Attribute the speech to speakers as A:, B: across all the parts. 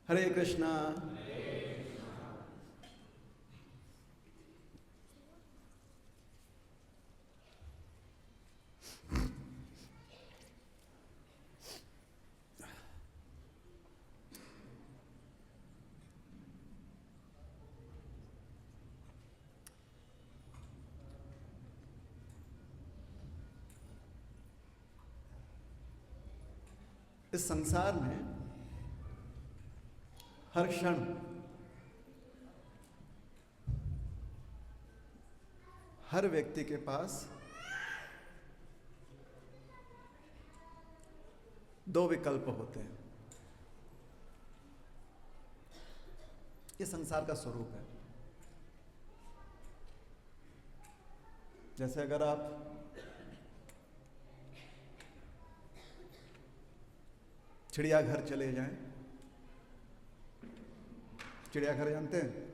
A: हरे कृष्णा। इस संसार में हर क्षण हर व्यक्ति के पास दो विकल्प होते हैं। ये संसार का स्वरूप है। जैसे अगर आप चिड़ियाघर चले जाएं, चिड़ियाघर जानते हैं?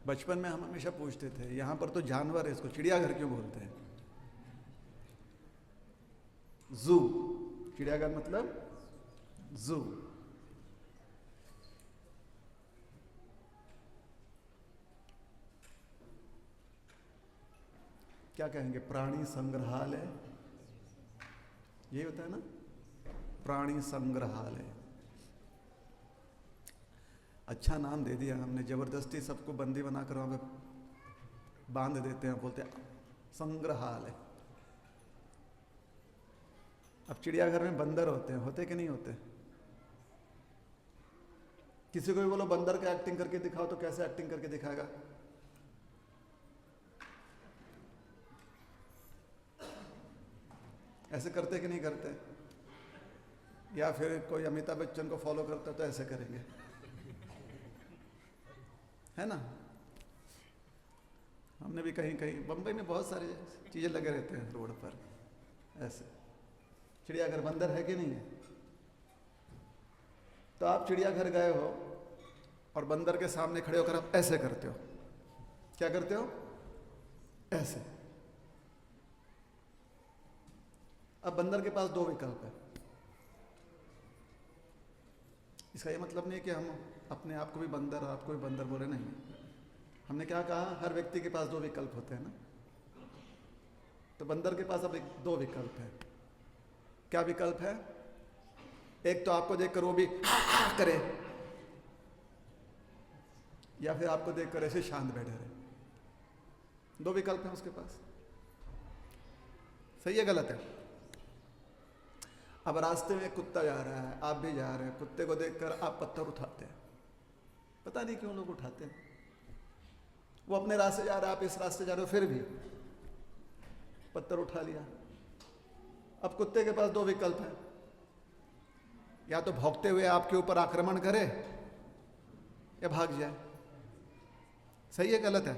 A: बचपन में हम हमेशा पूछते थे यहां पर तो जानवर है, इसको चिड़ियाघर क्यों बोलते हैं? जू, चिड़ियाघर मतलब जू। क्या कहेंगे? प्राणी संग्रहालय, यही होता है ना, प्राणी संग्रहालय। अच्छा नाम दे दिया हमने, जबरदस्ती सबको बंदी बनाकर वहां पे बांध देते हैं, बोलते हैं संग्रहालय। अब चिड़ियाघर में बंदर होते कि नहीं होते? किसी को भी बोलो बंदर का एक्टिंग करके दिखाओ तो कैसे एक्टिंग करके दिखाएगा? ऐसे करते कि नहीं करते? या फिर कोई अमिताभ बच्चन को फॉलो करता तो ऐसे करेंगे, है ना? हमने भी कहीं कहीं बंबई में बहुत सारी चीजें लगे रहते हैं रोड पर ऐसे। चिड़ियाघर बंदर है कि नहीं है? तो आप चिड़ियाघर गए हो और बंदर के सामने खड़े होकर आप ऐसे करते हो। क्या करते हो? ऐसे। अब बंदर के पास दो विकल्प है। इसका ये मतलब नहीं कि हम अपने आप को भी बंदर और आपको भी बंदर बोले, नहीं। हमने क्या कहा? हर व्यक्ति के पास दो विकल्प होते हैं ना। तो बंदर के पास अब दो विकल्प है। क्या विकल्प है? एक तो आपको देखकर वो भी करे, या फिर आपको देखकर ऐसे शांत बैठे रहे। दो विकल्प हैं उसके पास। सही है गलत है? अब रास्ते में कुत्ता जा रहा है, आप भी जा रहे हैं, कुत्ते को देखकर आप पत्थर उठाते हैं। पता नहीं क्यों लोग उठाते हैं। वो अपने रास्ते जा रहा है, आप इस रास्ते जा रहे हो, फिर भी पत्थर उठा लिया। अब कुत्ते के पास दो विकल्प हैं, या तो भौंकते हुए आपके ऊपर आक्रमण करे या भाग जाए। सही है गलत है?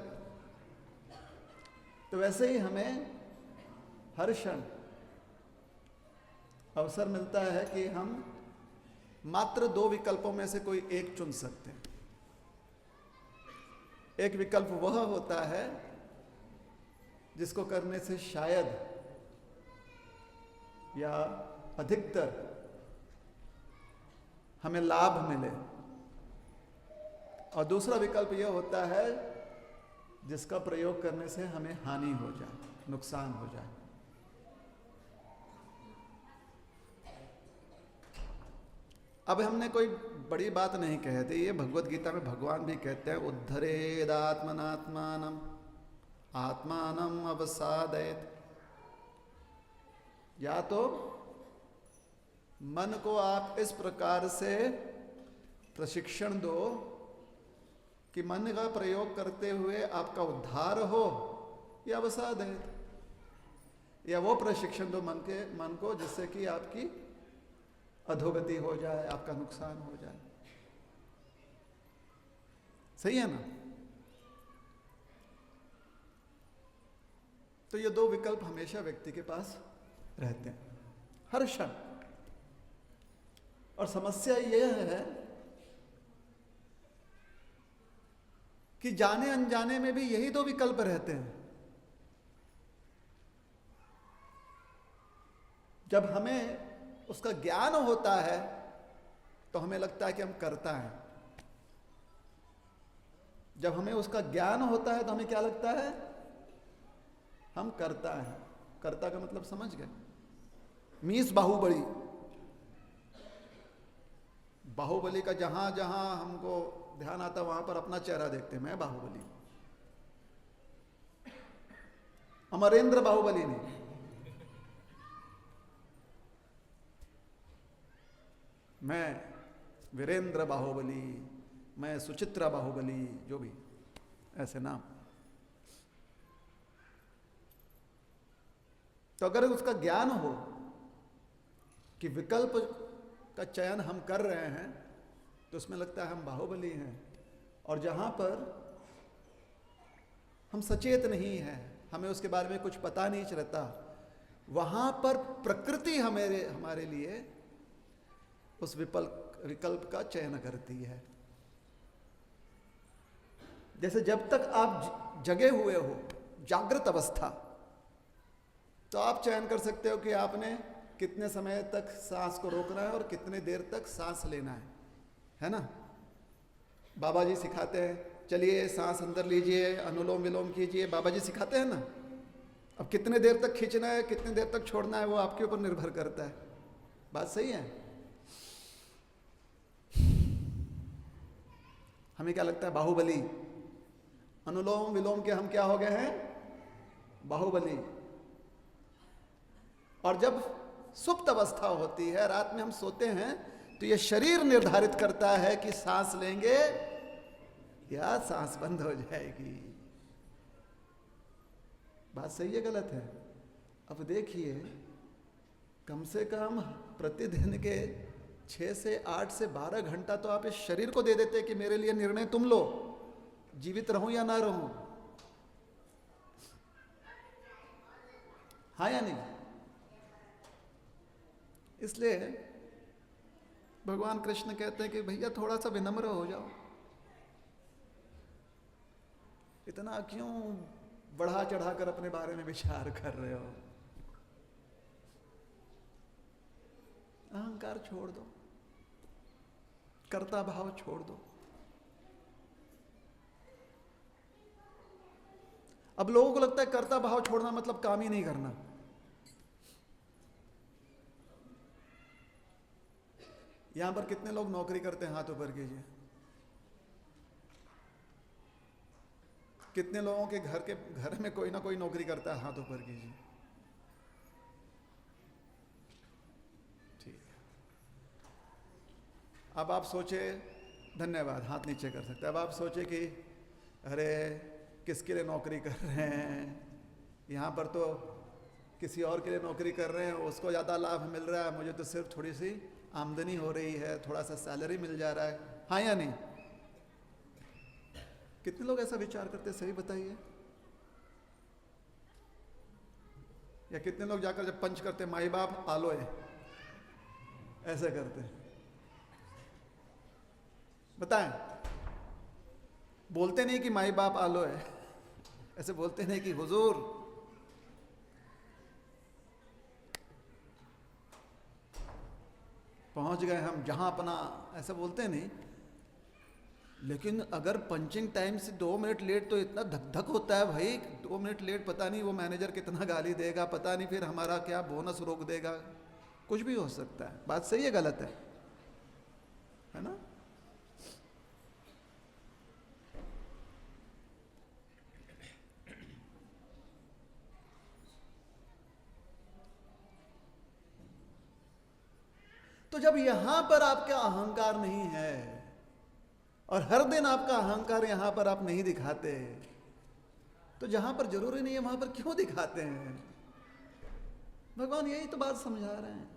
A: तो वैसे ही हमें हर क्षण अवसर मिलता है कि हम मात्र दो विकल्पों में से कोई एक चुन सकते हैं। एक विकल्प वह होता है जिसको करने से शायद या अधिकतर हमें लाभ मिले, और दूसरा विकल्प यह होता है जिसका प्रयोग करने से हमें हानि हो जाए, नुकसान हो जाए। अब हमने कोई बड़ी बात नहीं कह दी, ये भगवत गीता में भगवान भी कहते हैं उद्धरेदात्मनात्मानम आत्मानम अवसादयत। या तो मन को आप इस प्रकार से प्रशिक्षण दो कि मन का प्रयोग करते हुए आपका उद्धार हो, या अवसादयत, या वो प्रशिक्षण दो मन को जिससे कि आपकी अधोगति हो जाए, आपका नुकसान हो जाए। सही है ना? तो ये दो विकल्प हमेशा व्यक्ति के पास रहते हैं हर क्षण। और समस्या यह है कि जाने अनजाने में भी यही दो विकल्प रहते हैं। जब हमें उसका ज्ञान होता है तो हमें लगता है कि हम करता है। जब हमें उसका ज्ञान होता है तो हमें क्या लगता है? हम करता है। कर्ता का मतलब समझ गए? मीस बाहुबली। बाहुबली का जहां जहां हमको ध्यान आता वहां पर अपना चेहरा देखते हैं, मैं बाहुबली। अमरेंद्र बाहुबली नहीं, मैं वीरेंद्र बाहुबली, मैं सुचित्रा बाहुबली, जो भी ऐसे नाम। तो अगर उसका ज्ञान हो कि विकल्प का चयन हम कर रहे हैं तो उसमें लगता है हम बाहुबली हैं। और जहां पर हम सचेत नहीं हैं, हमें उसके बारे में कुछ पता नहीं चलता, वहां पर प्रकृति हमारे लिए उस विकल्प का चयन करती है। जैसे जब तक आप जगे हुए हो, जागृत अवस्था, तो आप चयन कर सकते हो कि आपने कितने समय तक सांस को रोकना है और कितने देर तक सांस लेना है ना? बाबा जी सिखाते हैं, चलिए सांस अंदर लीजिए, अनुलोम विलोम कीजिए, बाबा जी सिखाते हैं ना। अब कितने देर तक खींचना है, कितने देर तक छोड़ना है, वो आपके ऊपर निर्भर करता है। बात सही है? हमें क्या लगता है? बाहुबली। अनुलोम विलोम के हम क्या हो गए हैं? बाहुबली। और जब सुप्त अवस्था होती है, रात में हम सोते हैं, तो ये शरीर निर्धारित करता है कि सांस लेंगे या सांस बंद हो जाएगी। बात सही है गलत है? अब देखिए, कम से कम प्रतिदिन के 6 से 8 से 12 घंटा तो आप इस शरीर को दे देते कि मेरे लिए निर्णय तुम लो, जीवित रहूं या ना रहूं। हाँ या नहीं? इसलिए भगवान कृष्ण कहते हैं कि भैया थोड़ा सा विनम्र हो जाओ, इतना क्यों बढ़ा चढ़ाकर अपने बारे में विचार कर रहे हो? अहंकार छोड़ दो, कर्ता भाव छोड़ दो। अब लोगों को लगता है कर्ता भाव छोड़ना मतलब काम ही नहीं करना। यहां पर कितने लोग नौकरी करते हैं? हाथ ऊपर कीजिए। कितने लोगों के घर में कोई ना कोई नौकरी करता है? हाथ ऊपर कीजिए। ठीक। अब आप सोचे, धन्यवाद, हाथ नीचे कर सकते हैं। अब आप सोचे कि अरे किसके लिए नौकरी कर रहे हैं? यहाँ पर तो किसी और के लिए नौकरी कर रहे हैं, उसको ज़्यादा लाभ मिल रहा है, मुझे तो सिर्फ थोड़ी सी आमदनी हो रही है, थोड़ा सा सैलरी मिल जा रहा है। हाँ या नहीं? कितने लोग ऐसा विचार करते हैं? सही बताइए। या कितने लोग जाकर जब पंच करते माई बाप आलोए, ऐसे करते? बताएं। बोलते नहीं कि माई बाप आलोए, ऐसे बोलते नहीं कि हुजूर पहुंच गए हम जहां अपना, ऐसा बोलते नहीं। लेकिन अगर पंचिंग टाइम से 2 मिनट लेट तो इतना धक धक होता है भाई। 2 मिनट लेट, पता नहीं वो मैनेजर कितना गाली देगा, पता नहीं फिर हमारा क्या बोनस रोक देगा, कुछ भी हो सकता है। बात सही है गलत है ना? तो जब यहां पर आपका अहंकार नहीं है और हर दिन आपका अहंकार यहां पर आप नहीं दिखाते, तो जहां पर जरूरी नहीं है वहां पर क्यों दिखाते हैं? भगवान यही तो बात समझा रहे हैं।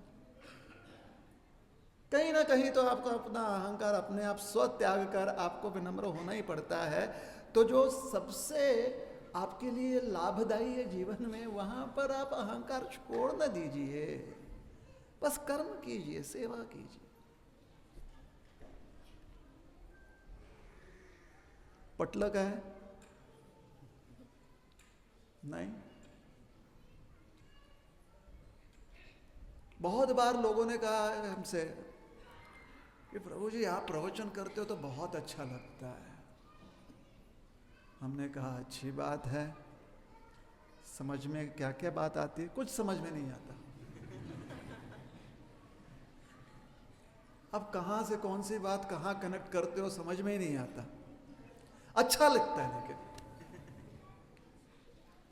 A: कहीं ना कहीं तो आपको अपना अहंकार अपने आप स्व त्याग कर आपको विनम्र होना ही पड़ता है। तो जो सबसे आपके लिए लाभदायी है जीवन में, वहां पर आप अहंकार छोड़ न दीजिए, बस कर्म कीजिए, सेवा कीजिए। पटलक है? नहीं। बहुत बार लोगों ने कहा है हमसे कि प्रभु जी आप प्रवचन करते हो तो बहुत अच्छा लगता है। हमने कहा अच्छी बात है, समझ में क्या क्या बात आती है? कुछ समझ में नहीं आता। अब कहाँ से कौन सी बात कहाँ कनेक्ट करते हो समझ में ही नहीं आता। अच्छा लगता है, लेकिन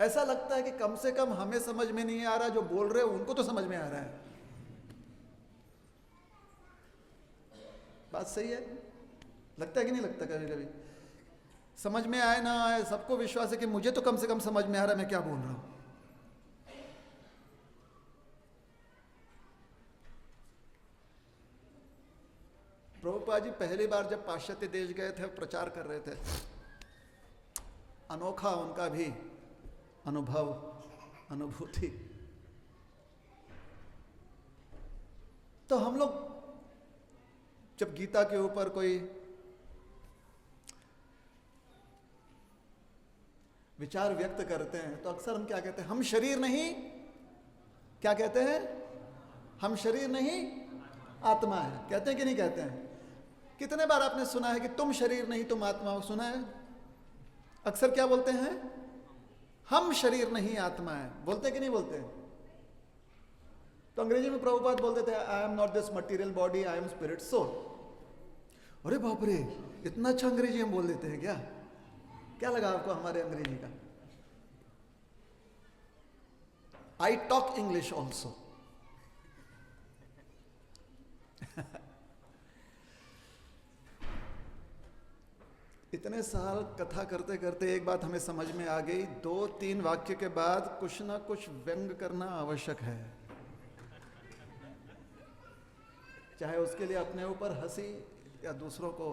A: ऐसा लगता है कि कम से कम हमें समझ में नहीं आ रहा, जो बोल रहे हो उनको तो समझ में आ रहा है। बात सही है, लगता है कि नहीं लगता? कभी कभी समझ में आए ना आए, सबको विश्वास है कि मुझे तो कम से कम समझ में आ रहा है मैं क्या बोल रहा हूं। प्रभुपाद जी पहली बार जब पाश्चात्य देश गए थे, प्रचार कर रहे थे, अनोखा उनका भी अनुभव, अनुभूति। तो हम लोग जब गीता के ऊपर कोई विचार व्यक्त करते हैं तो अक्सर हम क्या कहते हैं? हम शरीर नहीं, क्या कहते हैं? हम शरीर नहीं आत्मा है। कहते हैं कि नहीं कहते हैं? कितने बार आपने सुना है कि तुम शरीर नहीं तुम आत्मा हो? सुना है? अक्सर क्या बोलते हैं? हम शरीर नहीं आत्मा है। बोलते कि नहीं बोलते? तो अंग्रेजी में प्रभुपाद बोलते थे I am not this material body, I am spirit soul. अरे बाप रे, इतना अच्छा अंग्रेजी हम बोल देते हैं क्या? क्या लगा आपको हमारे अंग्रेजी का? I talk English also. इतने साल कथा करते करते एक बात हमें समझ में आ गई, 2-3 वाक्य के बाद कुछ ना कुछ व्यंग करना आवश्यक है, चाहे उसके लिए अपने ऊपर हंसी या दूसरों को।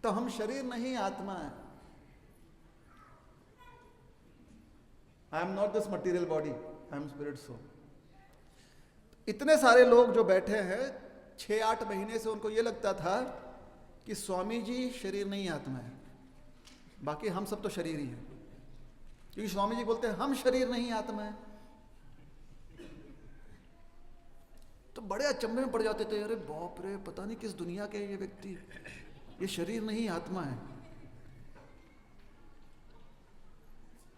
A: तो हम शरीर नहीं आत्मा है। I am not this material body, I am spirit soul. इतने सारे लोग जो बैठे हैं 6-8 महीने से उनको ये लगता था कि स्वामी जी शरीर नहीं आत्मा है, बाकी हम सब तो शरीर ही हैं, क्योंकि स्वामी जी बोलते हैं हम शरीर नहीं आत्मा है। तो बड़े अचंभे में पड़ जाते थे, अरे बाप रे, पता नहीं किस दुनिया के ये व्यक्ति, ये शरीर नहीं आत्मा है।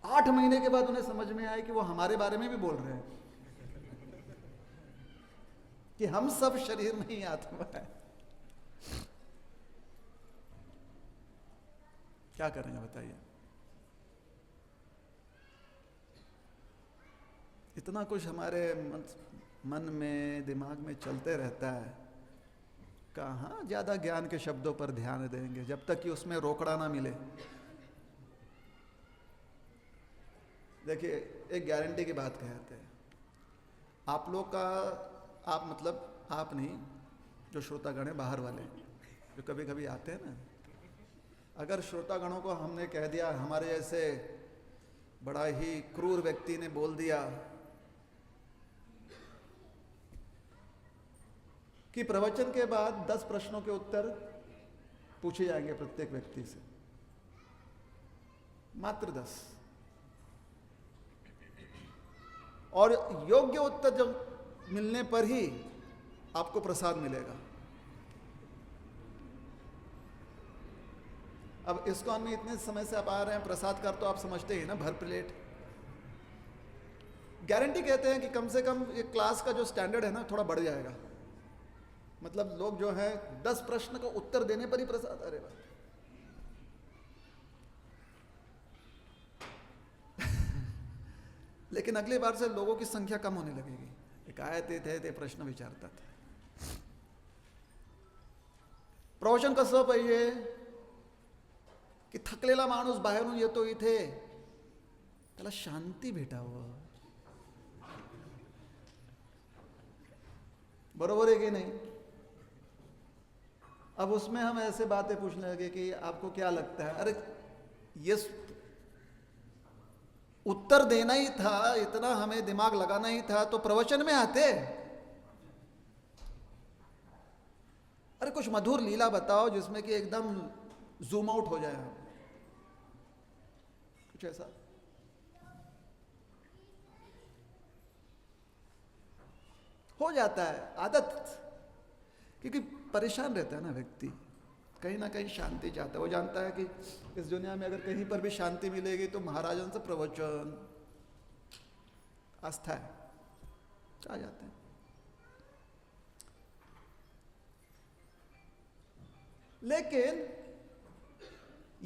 A: 8 महीने के बाद उन्हें समझ में आया कि वो हमारे बारे में भी बोल रहे हैं कि हम सब शरीर नहीं आत्मा है। क्या करेंगे बताइए? इतना कुछ हमारे मन में, दिमाग में चलते रहता है, कहाँ ज्यादा ज्ञान के शब्दों पर ध्यान देंगे जब तक कि उसमें रोकड़ा ना मिले। देखिए, एक गारंटी की बात कहते हैं, आप लोग का, आप मतलब आप नहीं, जो श्रोतागण है बाहर वाले जो कभी कभी आते हैं ना, अगर श्रोतागणों को हमने कह दिया, हमारे जैसे बड़ा ही क्रूर व्यक्ति ने बोल दिया कि प्रवचन के बाद 10 प्रश्नों के उत्तर पूछे जाएंगे प्रत्येक व्यक्ति से, मात्र 10, और योग्य उत्तर जब मिलने पर ही आपको प्रसाद मिलेगा। अब इस्कॉन में इतने समय से आप आ रहे हैं, प्रसाद का तो आप समझते ही ना, भर प्लेट। गारंटी कहते हैं कि कम से कम ये क्लास का जो स्टैंडर्ड है ना थोड़ा बढ़ जाएगा, मतलब लोग जो है 10 प्रश्न का उत्तर देने पर ही प्रसाद। अरे वाह, लेकिन अगली बार से लोगों की संख्या कम होने लगेगी। एक आए थे प्रश्न विचारता था, प्रवचन कसं पाहिजे की थकलेला माणूस बाहेरून येतो इथे, त्याला शांती भेटावं, बरोबर है कि नहीं? अब उसमें हम ऐसे बातें पूछने लगे कि आपको क्या लगता है? अरे ये उत्तर देना ही था, इतना हमें दिमाग लगाना ही था तो प्रवचन में आते। अरे कुछ मधुर लीला बताओ जिसमें कि एकदम जूम आउट हो जाए हम, कुछ ऐसा। हो जाता है आदत, क्योंकि परेशान रहता है ना व्यक्ति, कहीं ना कहीं शांति चाहता है। वो जानता है कि इस दुनिया में अगर कहीं पर भी शांति मिलेगी तो महाराजन से प्रवचन, आस्था है, आ जाते हैं। लेकिन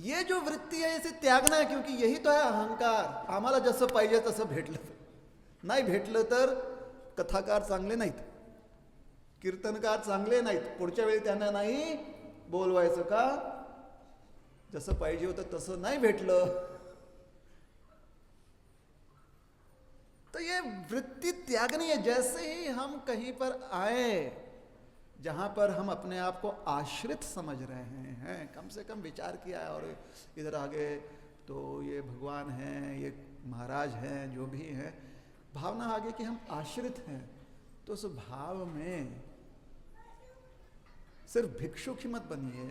A: ये जो वृत्ति है इसे त्यागना है, क्योंकि यही तो है अहंकार। आम्हाला जसं पाहिजे तसं भेटलं, नाही भेटलं तर कथाकार चांगले नाहीत, कीर्तनकार चांगले नाहीत, पुढच्या वेळी त्यांना नाही बोलवायचं का, जसं पाहिजे होतं तसं नाही भेटलं। तो ये वृत्ति त्यागनी है। जैसे ही हम कहीं पर आए जहां पर हम अपने आप को आश्रित समझ रहे हैं, कम से कम विचार किया है, और इधर आगे तो ये भगवान हैं, ये महाराज हैं, जो भी हैं, भावना आगे कि हम आश्रित हैं, तो उस भाव में सिर्फ भिक्षुक ही मत बनिए,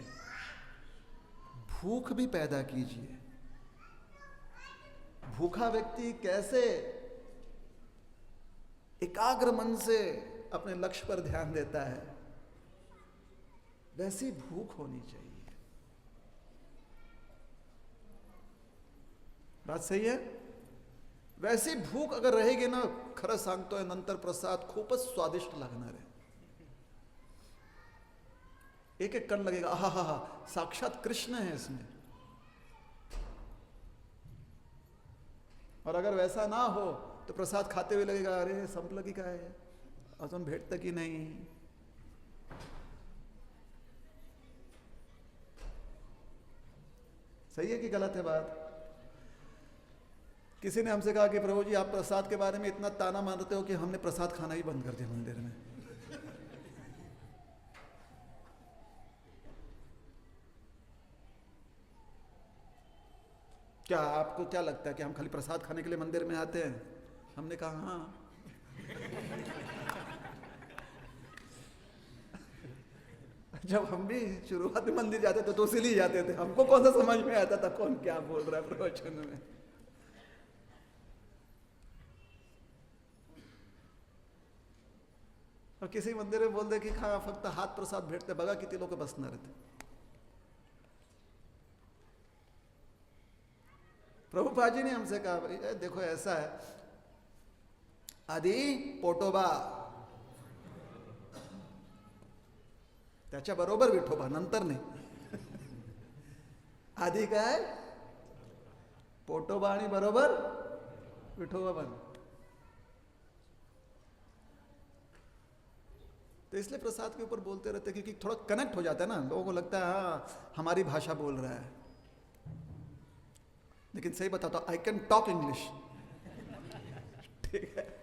A: भूख भी पैदा कीजिए। भूखा व्यक्ति कैसे एकाग्र मन से अपने लक्ष्य पर ध्यान देता है, वैसी भूख होनी चाहिए। बात सही है? वैसी भूक अगर रहेगी ना, खरं सांगतोय नंतर प्रसाद खूपच स्वादिष्ट लागणार आहे। एक एक कण लगेगा, आहा हा हा, साक्षात कृष्ण है इसमें। और अगर वैसा ना हो तो प्रसाद खाते हुए लगेगा, अरे संपलं की काय, अजून भेटतं की नहीं। सही है कि गलत है बात? किसी ने हमसे कहा कि प्रभु जी आप प्रसाद के बारे में इतना ताना मारते हो कि हमने प्रसाद खाना ही बंद कर दिया मंदिर में। क्या आपको क्या लगता है कि हम खाली प्रसाद खाने के लिए मंदिर में आते हैं? हमने कहा हाँ। जब हम भी शुरुआत में मंदिर जाते थे तो इसीलिए जाते थे, हमको कौन सा समझ में आता था कौन क्या बोल रहा है प्रवचन में। और किसी मंदिर में बोल दे कि खा फक्त हाथ प्रसाद भेटते, बघा किती लोक बसणार आहेत। प्रभुपाद जी ने हमसे कहा देखो ऐसा है, आधी पोटोबा, त्याच्या बरोबर विठोबा, नंतर नाही। आधी काय पोटोबा आणि बरोबर विठोबा बन। तो इसलिए प्रसाद के ऊपर बोलते रहते क्योंकि थोड़ा कनेक्ट हो जाता है ना, लोगों को लगता है हाँ हमारी भाषा बोल रहा है। लेकिन सही बताता हूं, आई कैन टॉक इंग्लिश, ठीक है।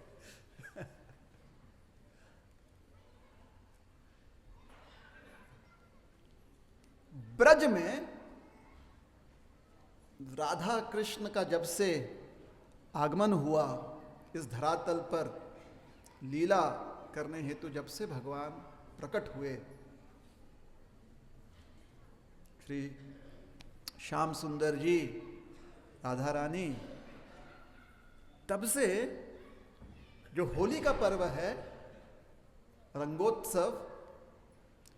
A: ब्रज में राधा कृष्ण का जब से आगमन हुआ इस धरातल पर लीला करने हेतु, जब से भगवान प्रकट हुए, श्री श्याम सुंदर जी, राधा रानी, तब से जो होली का पर्व है, रंगोत्सव,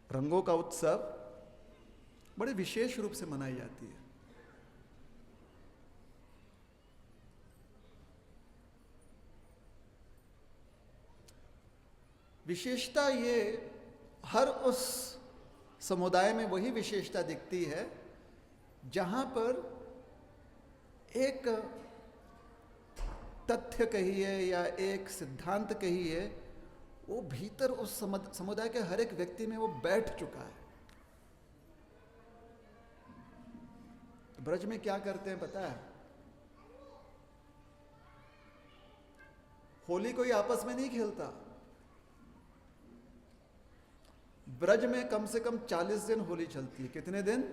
A: रंगों का उत्सव, बड़े विशेष रूप से मनाई जाती है। विशेषता ये हर उस समुदाय में वही विशेषता दिखती है जहां पर एक तथ्य कहिए या एक सिद्धांत कहिए, वो भीतर उस समुदाय के हर एक व्यक्ति में वो बैठ चुका है। ब्रज में क्या करते हैं पता है? होली कोई आपस में नहीं खेलता। ब्रज में कम से कम 40 दिन होली चलती है। कितने दिन?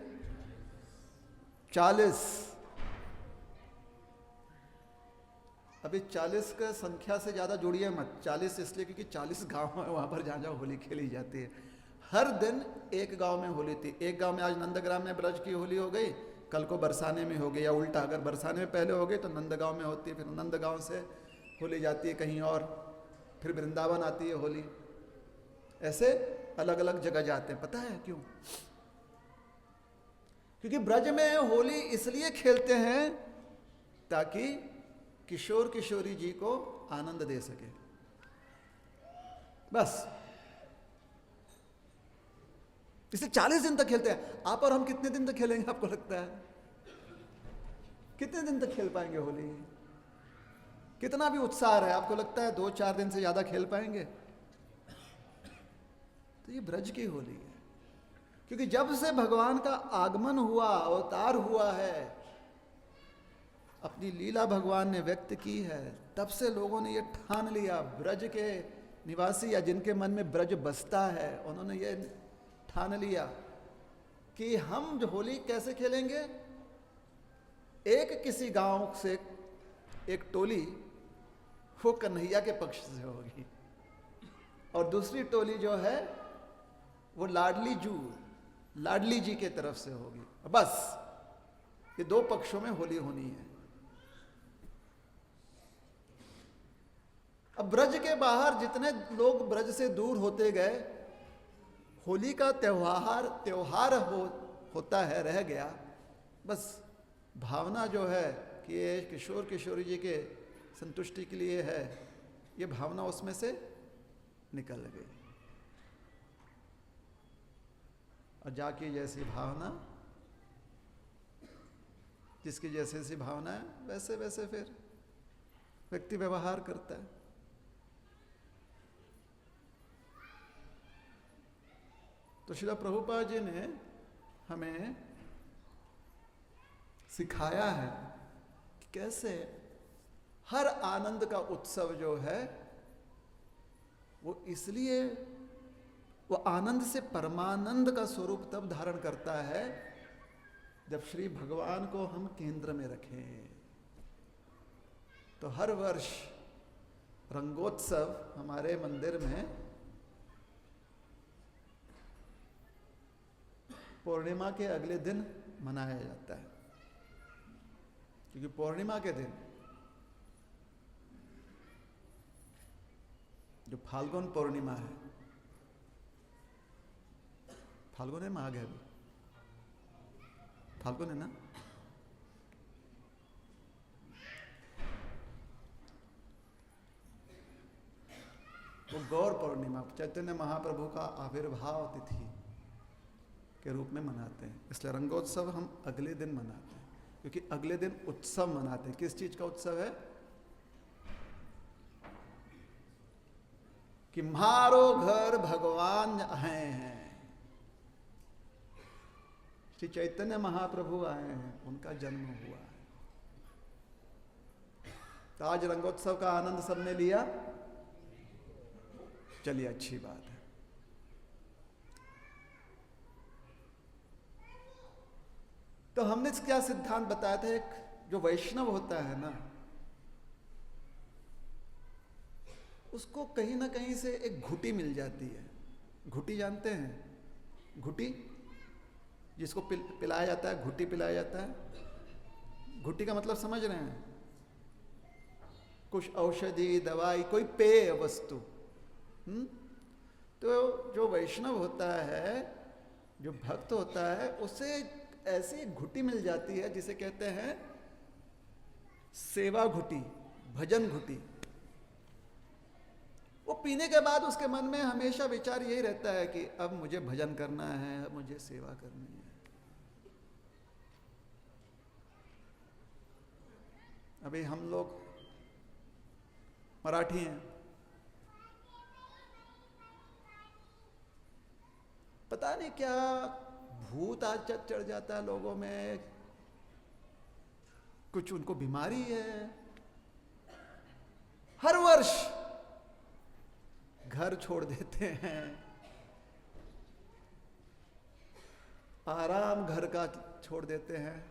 A: 40। अभी 40 का संख्या से ज्यादा जोड़िए मत, 40 इसलिए क्योंकि 40 गांव है, वहां पर जहां जहां होली खेली जाती है। हर दिन एक गांव में होली थी। एक गांव में आज नंदग्राम में ब्रज की होली हो गई, कल को बरसाने में हो गई, या उल्टा, अगर बरसाने में पहले हो गई तो नंदगांव में होती है, फिर नंदगांव से होली जाती है कहीं और, फिर वृंदावन आती है होली। ऐसे अलग अलग जगह जाते हैं। पता है क्यों? क्योंकि ब्रज में होली इसलिए खेलते हैं ताकि किशोर किशोरी जी को आनंद दे सके, बस। इसे 40 दिन तक खेलते हैं। आप और हम कितने दिन तक खेलेंगे आपको लगता है? कितने दिन तक खेल पाएंगे होली? कितना भी उत्साह है, आपको लगता है 2-4 दिन से ज्यादा खेल पाएंगे? तो ये ब्रज की होली है, क्योंकि जब से भगवान का आगमन हुआ, अवतार हुआ है, अपनी लीला भगवान ने व्यक्त की है, तब से लोगों ने ये ठान लिया, ब्रज के निवासी या जिनके मन में ब्रज बसता है, उन्होंने ये ठान लिया कि हम जो होली कैसे खेलेंगे। एक किसी गांव से एक टोली वो कन्हैया के पक्ष से होगी, और दूसरी टोली जो है वो लाडली जी के तरफ से होगी। बस ये 2 पक्षों में होली होनी है। अब ब्रज के बाहर जितने लोग ब्रज से दूर होते गए, होली का त्योहार होता है, रह गया। बस भावना जो है कि ये किशोर किशोरी जी के संतुष्टि के लिए है, ये भावना उसमें से निकल गई। और जाकी जैसी भावना, जिसकी जैसी जैसी भावना है, वैसे वैसे फिर व्यक्ति व्यवहार करता है। तो श्रील प्रभुपाद जी ने हमें सिखाया है कि कैसे हर आनंद का उत्सव जो है वो इसलिए, वो आनंद से परमानंद का स्वरूप तब धारण करता है जब श्री भगवान को हम केंद्र में रखें। तो हर वर्ष रंगोत्सव हमारे मंदिर में पूर्णिमा के अगले दिन मनाया जाता है, क्योंकि पूर्णिमा के दिन जो फाल्गुन पूर्णिमा है, फाल्गुन है, माघ है, फाल्गुन है ना, वो गौर पूर्णिमा चैतन्य महाप्रभु का आविर्भाव तिथि के रूप में मनाते हैं। इसलिए रंगोत्सव हम अगले दिन मनाते हैं, क्योंकि अगले दिन उत्सव मनाते हैं। किस चीज का उत्सव है? कि मारो घर भगवान आए हैं, श्री चैतन्य महाप्रभु आए हैं, उनका जन्म हुआ है। तो आज रंगोत्सव का आनंद सबने लिया, चलिए अच्छी बात है। तो हमने क्या सिद्धांत बताया था? एक जो वैष्णव होता है ना, उसको कहीं ना कहीं से एक घुटी मिल जाती है। घुटी जानते हैं? घुटी जिसको पिलाया जाता है, घुटी पिलाया जाता है। घुटी का मतलब समझ रहे हैं? कुछ औषधि, दवाई, कोई पेय वस्तु। तो जो वैष्णव होता है, जो भक्त होता है, उसे ऐसी घुटी मिल जाती है जिसे कहते हैं सेवा घुटी, भजन घुटी। वो पीने के बाद उसके मन में हमेशा विचार यही रहता है कि अब मुझे भजन करना है, अब मुझे सेवा करनी है। अभी हम लोग मराठी हैं, पता नहीं क्या भूत आज चढ़ जाता है लोगों में, कुछ उनको बीमारी है। हर वर्ष घर छोड़ देते हैं, आराम घर का छोड़ देते हैं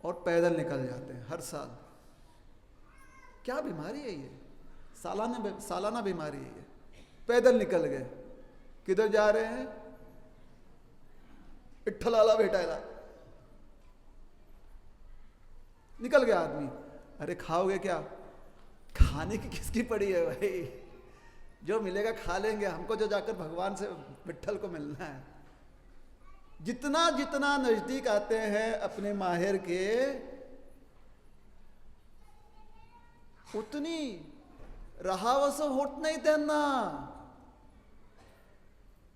A: और पैदल निकल जाते हैं हर साल। क्या बीमारी है ये? सालाना बीमारी है ये। पैदल निकल गए, किधर जा रहे हैं? विठ्ठलाला भेटायला निकल गया आदमी। अरे खाओगे क्या? खाने की किसकी पड़ी है भाई, जो मिलेगा खा लेंगे, हमको जो जाकर भगवान से विठ्ठल को मिलना है। जितना जितना नजदीक आते हैं अपने माहिर के, उतनी राहावसं होत नाही त्यांना,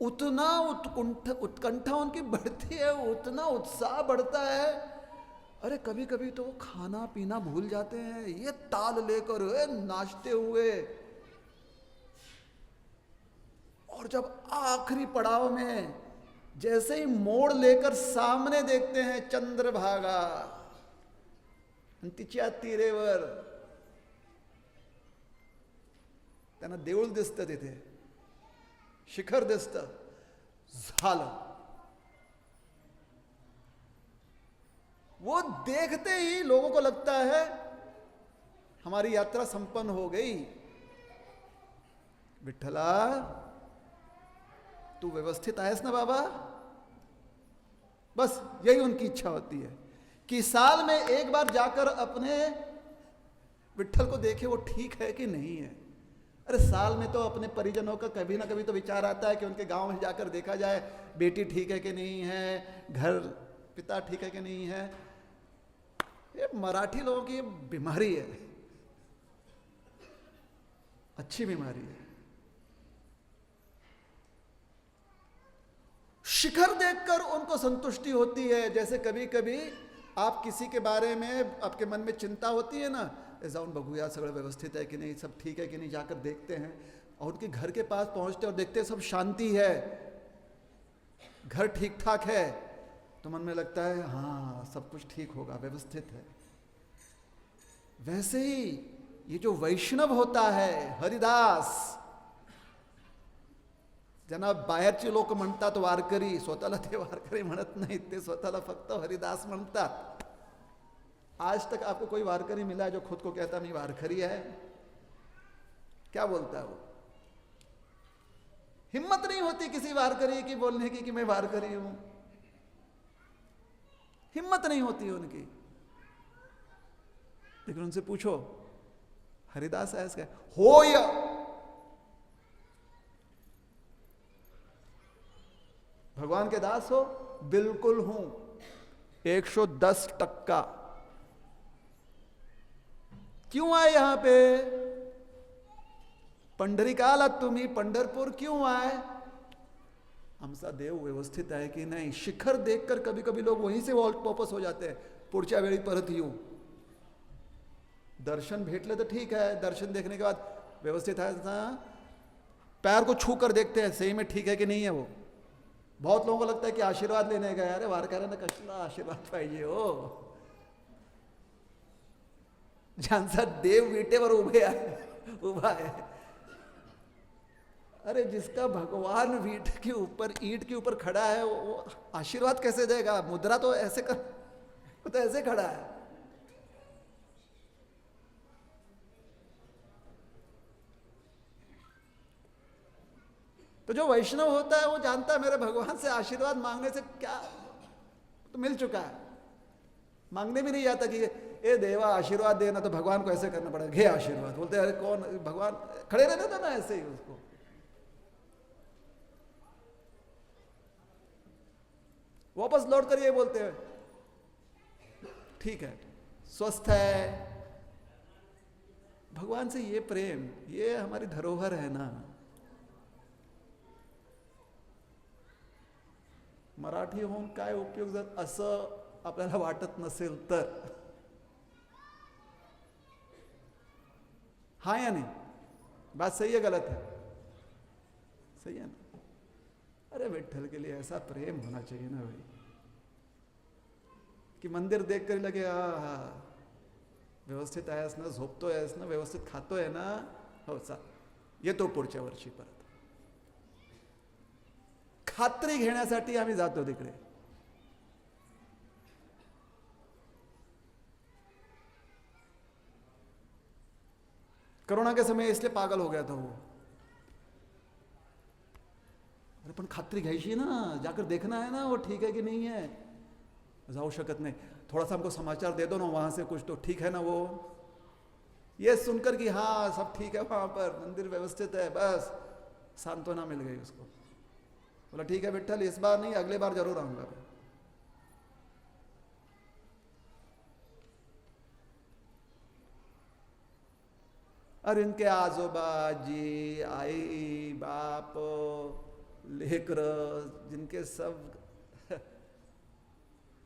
A: उतना उत्कंठा उनकी बढ़ती है, उतना उत्साह बढ़ता है। अरे कभी कभी तो खाना पीना भूल जाते हैं, ये ताल लेकर नाचते हुए। और जब आखिरी पड़ाव में जैसे ही मोड़ लेकर सामने देखते हैं चंद्रभागा, तिच्या तीरेवर त्यांना देऊळ दिसतं, तिथे शिखर दिसतं, झालं। वो देखते ही लोगों को लगता है हमारी यात्रा संपन्न हो गई। विठ्ठला तू व्यवस्थित आयस ना बाबा? बस यही उनकी इच्छा होती है कि साल में एक बार जाकर अपने विठ्ठल को देखे वो ठीक है कि नहीं है। अरे साल में तो अपने परिजनों का कभी ना कभी तो विचार आता है कि उनके गांव में जाकर देखा जाए, बेटी ठीक है कि नहीं है, घर पिता ठीक है कि नहीं है। ये मराठी लोगों की बीमारी है, अच्छी बीमारी है। शिखर देखकर उनको संतुष्टि होती है। जैसे कभी कभी आप किसी के बारे में आपके मन में चिंता होती है ना, जाऊन बघूया सगळं व्यवस्थित है कि नहीं, सब ठीक है कि नहीं, जाकर देखते हैं और उनके घर के पास पहुंचते और देखते हैं सब शांति है, घर ठीक ठाक है, तो मन में लगता है हाँ सब कुछ ठीक होगा, व्यवस्थित है। वैसे ही ये जो वैष्णव होता है, हरिदास, ज्यांना बाहेरचे लोक म्हणतात वारकरी, स्वतःला ते वारकरी म्हणत नाहीत, ते स्वतःला फक्त हरिदास म्हणतात। आज तक आपको कोई वारकरी मिला है जो खुद को कहता नहीं वारकरी है? क्या बोलता है वो? हिम्मत नहीं होती किसी वारकरी की बोलने की कि मैं वारकरी हूं, हिम्मत नहीं होती उनकी। लेकिन उनसे पूछो हरिदास है इसका हो या भगवान के दास हो? बिल्कुल हूं, 110%। क्यों आए यहां पे? पंढरीकाला तुम्ही पंढरपूर क्यों आए? आमचा देव व्यवस्थित आहे की नाही? शिखर देखकर कभी कभी लोग वहीं से वापस हो जाते हैं, पुढच्या वेळी परत येऊ। दर्शन भेटले तो ठीक है, दर्शन देखने के बाद व्यवस्थित है ना, पैर को छू कर देखते हैं सही में ठीक है कि नहीं है वो। बहुत लोगों को लगता है कि आशीर्वाद लेने गए, अरे वारकऱ्यांना कसला आशीर्वाद पाहिजे हो, ज्यांचा देव विटेवर उभा है। अरे जिसका भगवान ईंट के ऊपर खड़ा है, वो आशीर्वाद कैसे देगा? मुद्रा तो ऐसे कर, वो तो ऐसे खड़ा है। तो जो वैष्णव होता है वो जानता है मेरे भगवान से आशीर्वाद मांगने से क्या तो मिल चुका है, मांगने भी नहीं जाता कि ए देवा आशीर्वाद देना, तो भगवान को ऐसे करना पड़ेगा, घे आशीर्वाद। बोलते अरे कौन भगवान, खड़े रहते थे ना ऐसे ही उसको। वापस लौट कर ये बोलते हैं ठीक है, स्वस्थ है। भगवान से ये प्रेम, ये हमारी धरोहर है ना। मराठी होऊन काय उपयोग जर असं आपल्याला वाटत नसेल तर? हाँ या नहीं? बात सही है गलत है? सही है ना? अरे विठ्ठल के लिए ऐसा प्रेम होना चाहिए ना भाई, कि मंदिर देख कर लगे हा व्यवस्थित आहेस ना, झोपतोय आहेस ना, व्यवस्थित खातोय ना, हो चाल येतो पुढच्या वर्षी परत। खात्री घेण्यासाठी आम्ही जातो तिकडे। कोरोना के समय इसलिए पागल हो गया था वो। अरे पण खात्री घ्यायची ना, जाकर देखना है ना वो ठीक है कि नहीं है. जाऊ शकत नाही. थोड़ा सा हमको समाचार दे दो ना वहां से कुछ, तो ठीक है ना वो. ये सुनकर कि हाँ सब ठीक है वहां पर, मंदिर व्यवस्थित है, बस सांत्वना मिल गई उसको. बोला ठीक है विठ्ठल, इस बार नहीं अगले बार जरूर आऊंगा. और इनके आजोबा जी, आई, बाप, लेकर, जिनके सब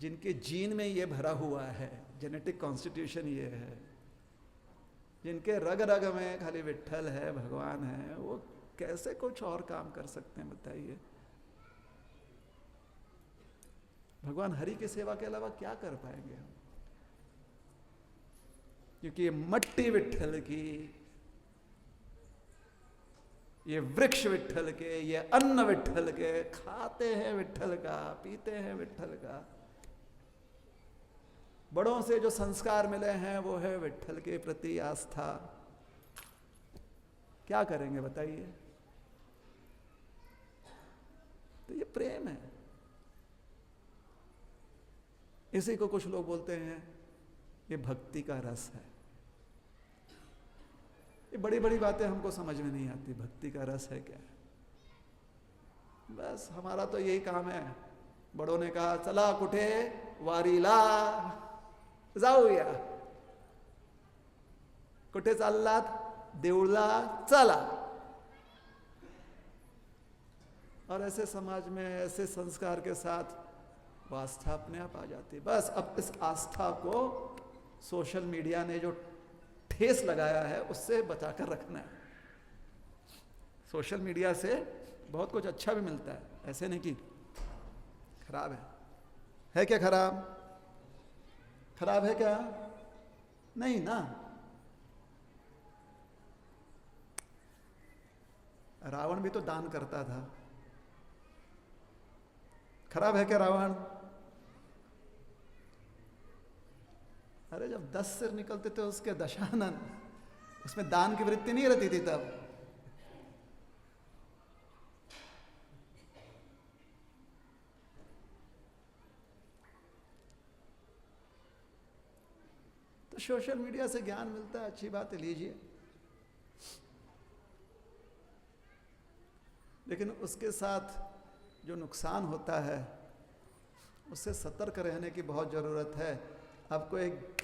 A: जिनके जीन में ये भरा हुआ है, जेनेटिक कॉन्स्टिट्यूशन ये है, जिनके रग रग में खाली विठ्ठल है, भगवान है, वो कैसे कुछ और काम कर सकते हैं बताइए. भगवान हरि की सेवा के अलावा क्या कर पाएंगे हम? क्योंकि ये मट्टी विठ्ठल की, ये वृक्ष विठ्ठल के, ये अन्न विठ्ठल के, खाते हैं विठ्ठल का, पीते हैं विठ्ठल का. बड़ों से जो संस्कार मिले हैं वो है विठ्ठल के प्रति आस्था. क्या करेंगे बताइए? तो ये प्रेम है. इसी को कुछ लोग बोलते हैं ये भक्ति का रस है. ये बड़ी बड़ी बातें हमको समझ में नहीं आती. भक्ति का रस है क्या? बस हमारा तो यही काम है. बड़ों ने कहा चला कुठे वारीला जाऊया. कुठे चाललात? देऊळला चला. और ऐसे समाज में ऐसे संस्कार के साथ वो आस्था अपने आप आ जाती है. बस अब इस आस्था को सोशल मीडिया ने जो ठेस लगाया है उससे बचाकर रखना है. सोशल मीडिया से बहुत कुछ अच्छा भी मिलता है, ऐसे नहीं कि खराब है क्या? खराब खराब है क्या? नहीं ना. रावण भी तो दान करता था. खराब है क्या रावण? अरे जब 10 सिर निकलते थे उसके दशानन, उसमें दान की वृत्ति नहीं रहती थी तब. तो सोशल मीडिया से ज्ञान मिलता है, अच्छी बात है, लीजिए. लेकिन उसके साथ जो नुकसान होता है उससे सतर्क रहने की बहुत ज़रूरत है. आपको एक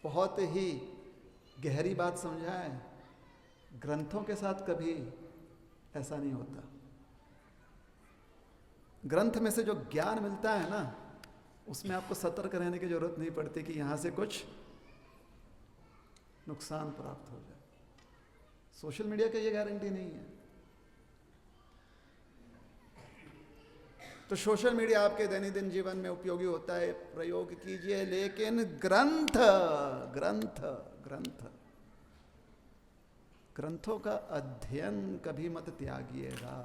A: बहुत ही गहरी बात समझाएं, ग्रंथों के साथ कभी ऐसा नहीं होता. ग्रंथ में से जो ज्ञान मिलता है ना, उसमें आपको सतर्क रहने की जरूरत नहीं पड़ती कि यहां से कुछ नुकसान प्राप्त हो जाए. सोशल मीडिया की ये गारंटी नहीं है. तो सोशल मीडिया आपके दैनंदिन जीवन में उपयोगी होता है, प्रयोग कीजिए. लेकिन ग्रंथ ग्रंथ ग्रंथ ग्रंथों का अध्ययन कभी मत त्यागिएगा.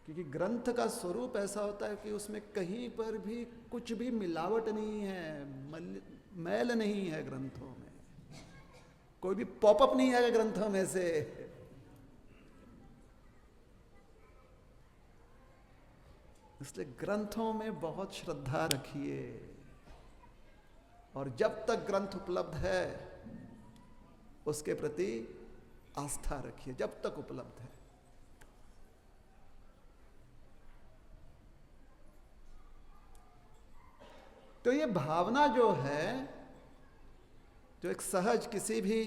A: क्योंकि ग्रंथ का स्वरूप ऐसा होता है कि उसमें कहीं पर भी कुछ भी मिलावट नहीं है, मैल नहीं है. ग्रंथों में कोई भी पॉपअप नहीं आएगा ग्रंथों में से. इसलिए ग्रंथों में बहुत श्रद्धा रखिए. और जब तक ग्रंथ उपलब्ध है उसके प्रति आस्था रखिए, जब तक उपलब्ध है. तो ये भावना जो है, जो एक सहज किसी भी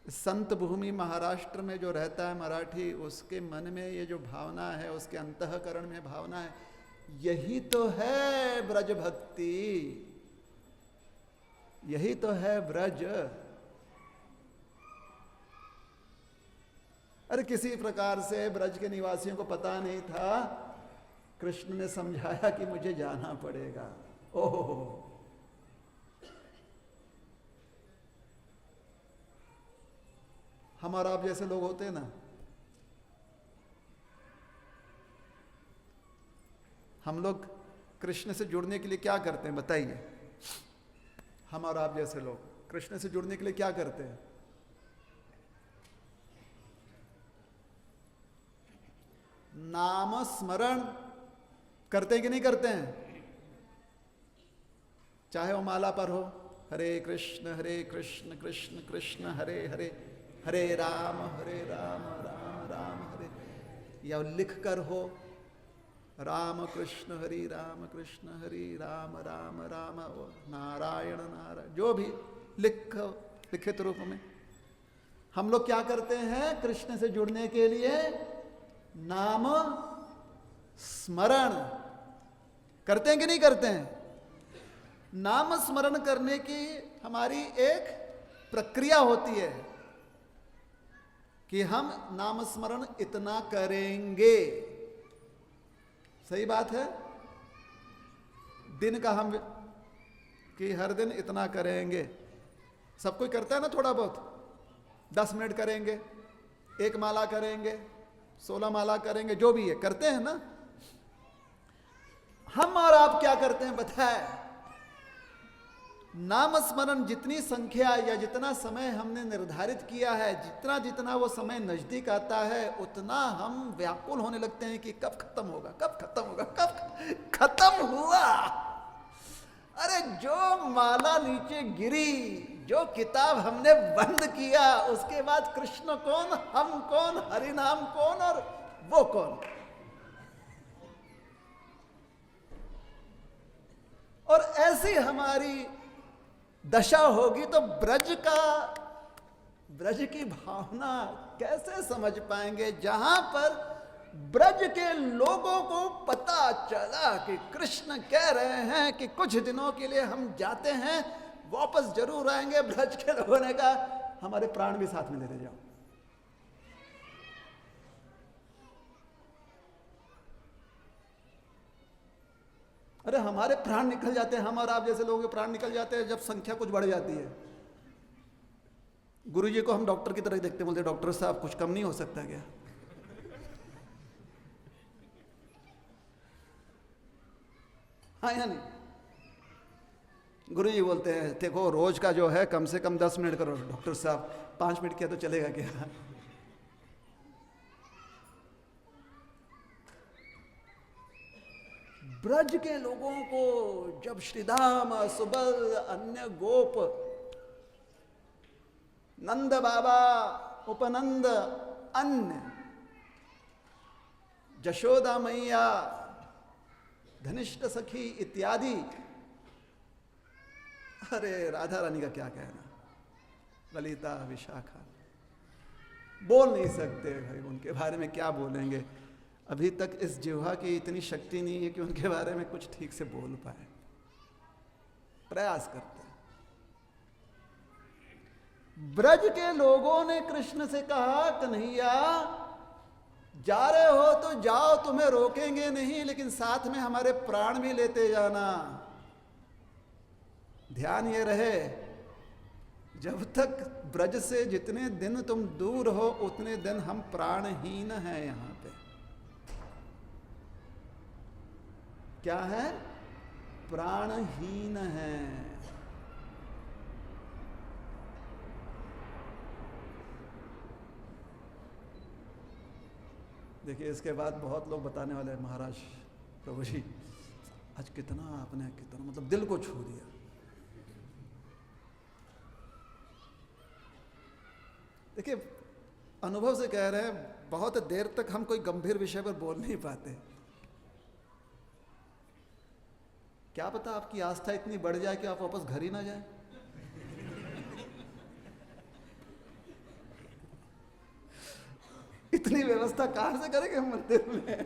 A: संत भूमि महाराष्ट्र में जो रहता है मराठी, उसके मन में ये जो भावना है, उसके अंतःकरण में भावना है, यही तो है ब्रज भक्ति, यही तो है ब्रज. अरे किसी प्रकार से ब्रज के निवासियों को पता नहीं था, कृष्ण ने समझाया कि मुझे जाना पड़ेगा. ओह, हमारा आप जैसे लोग होते हैं ना, हम लोग कृष्ण से जुड़ने के लिए क्या करते हैं बताइए? हम और आप जैसे लोग कृष्ण से जुड़ने के लिए क्या करते हैं? नाम स्मरण करते हैं कि नहीं करते हैं? चाहे वो माला पर हो, हरे कृष्ण कृष्ण कृष्ण हरे हरे, हरे राम राम राम हरे, या लिख कर हो, राम कृष्ण हरि राम राम राम नारायण नारायण, जो भी लिखित रूप में। हम लोग क्या करते हैं कृष्ण से जुड़ने के लिए? नाम स्मरण करते हैं कि नहीं करते हैं? नाम स्मरण करने की हमारी एक प्रक्रिया होती है कि हम नाम स्मरण इतना करेंगे। सही बात है। दिन का हम कि हर दिन इतना करेंगे, सब कोई करता है ना, थोड़ा बहुत 10 मिनट करेंगे, 1 माला करेंगे, 16 माला करेंगे, जो भी है करते हैं ना। हम और आप क्या करते हैं बताए? नाम स्मरण जितनी संख्या या जितना समय हमने निर्धारित किया है, जितना जितना वो समय नजदीक आता है, उतना हम व्याकुल होने लगते हैं कि कब खत्म होगा, कब खत्म होगा, कब खत्म हुआ। अरे जो माला नीचे गिरी, जो किताब हमने बंद किया, उसके बाद कृष्ण कौन, हम कौन, हरि नाम कौन और वो कौन। और ऐसी हमारी दशा होगी तो ब्रज की भावना कैसे समझ पाएंगे, जहां पर ब्रज के लोगों को पता चला कि कृष्ण कह रहे हैं कि कुछ दिनों के लिए हम जाते हैं, वापस जरूर आएंगे। ब्रज के लोगों ने कहा हमारे प्राण भी साथ में लेते जाओ। अरे हमारे प्राण निकल जाते हैं, हम और आप जैसे लोगों के प्राण निकल जाते हैं जब संख्या कुछ बढ़ जाती है। गुरुजी को हम डॉक्टर की तरह देखते, बोलते डॉक्टर साहब कुछ कम नहीं हो सकता क्या? हाँ या नहीं? गुरुजी बोलते हैं देखो रोज का जो है कम से कम 10 मिनट करो। डॉक्टर साहब 5 मिनट किया तो चलेगा क्या? ब्रज के लोगों को जब श्रीधाम, सुबल, अन्य गोप, नंद बाबा, उपनंद, अन्य, जशोदा मैया, धनिष्ठ सखी इत्यादि, अरे राधा रानी का क्या कहना, ललिता, विशाखा, बोल नहीं सकते भाई, उनके बारे में क्या बोलेंगे। अभी तक इस जिह्वा की इतनी शक्ति नहीं है कि उनके बारे में कुछ ठीक से बोल पाए, प्रयास करते हैं। ब्रज के लोगों ने कृष्ण से कहा कन्हैया जा रहे हो तो जाओ, तुम्हें रोकेंगे नहीं, लेकिन साथ में हमारे प्राण भी लेते जाना। ध्यान ये रहे जब तक ब्रज से जितने दिन तुम दूर हो उतने दिन हम प्राणहीन हैं। यहां पे क्या है? प्राणहीन है। देखिए इसके बाद बहुत लोग बताने वाले हैं महाराज प्रभु जी आज कितना आपने, कितना मतलब दिल को छू दिया। देखिए अनुभव से कह रहे हैं, बहुत देर तक हम कोई गंभीर विषय पर बोल नहीं पाते। क्या पता आपकी आस्था इतनी बढ़ जाए कि आप वापस घर ही ना जाए। इतनी व्यवस्था कहां से करेंगे हम मंदिर में।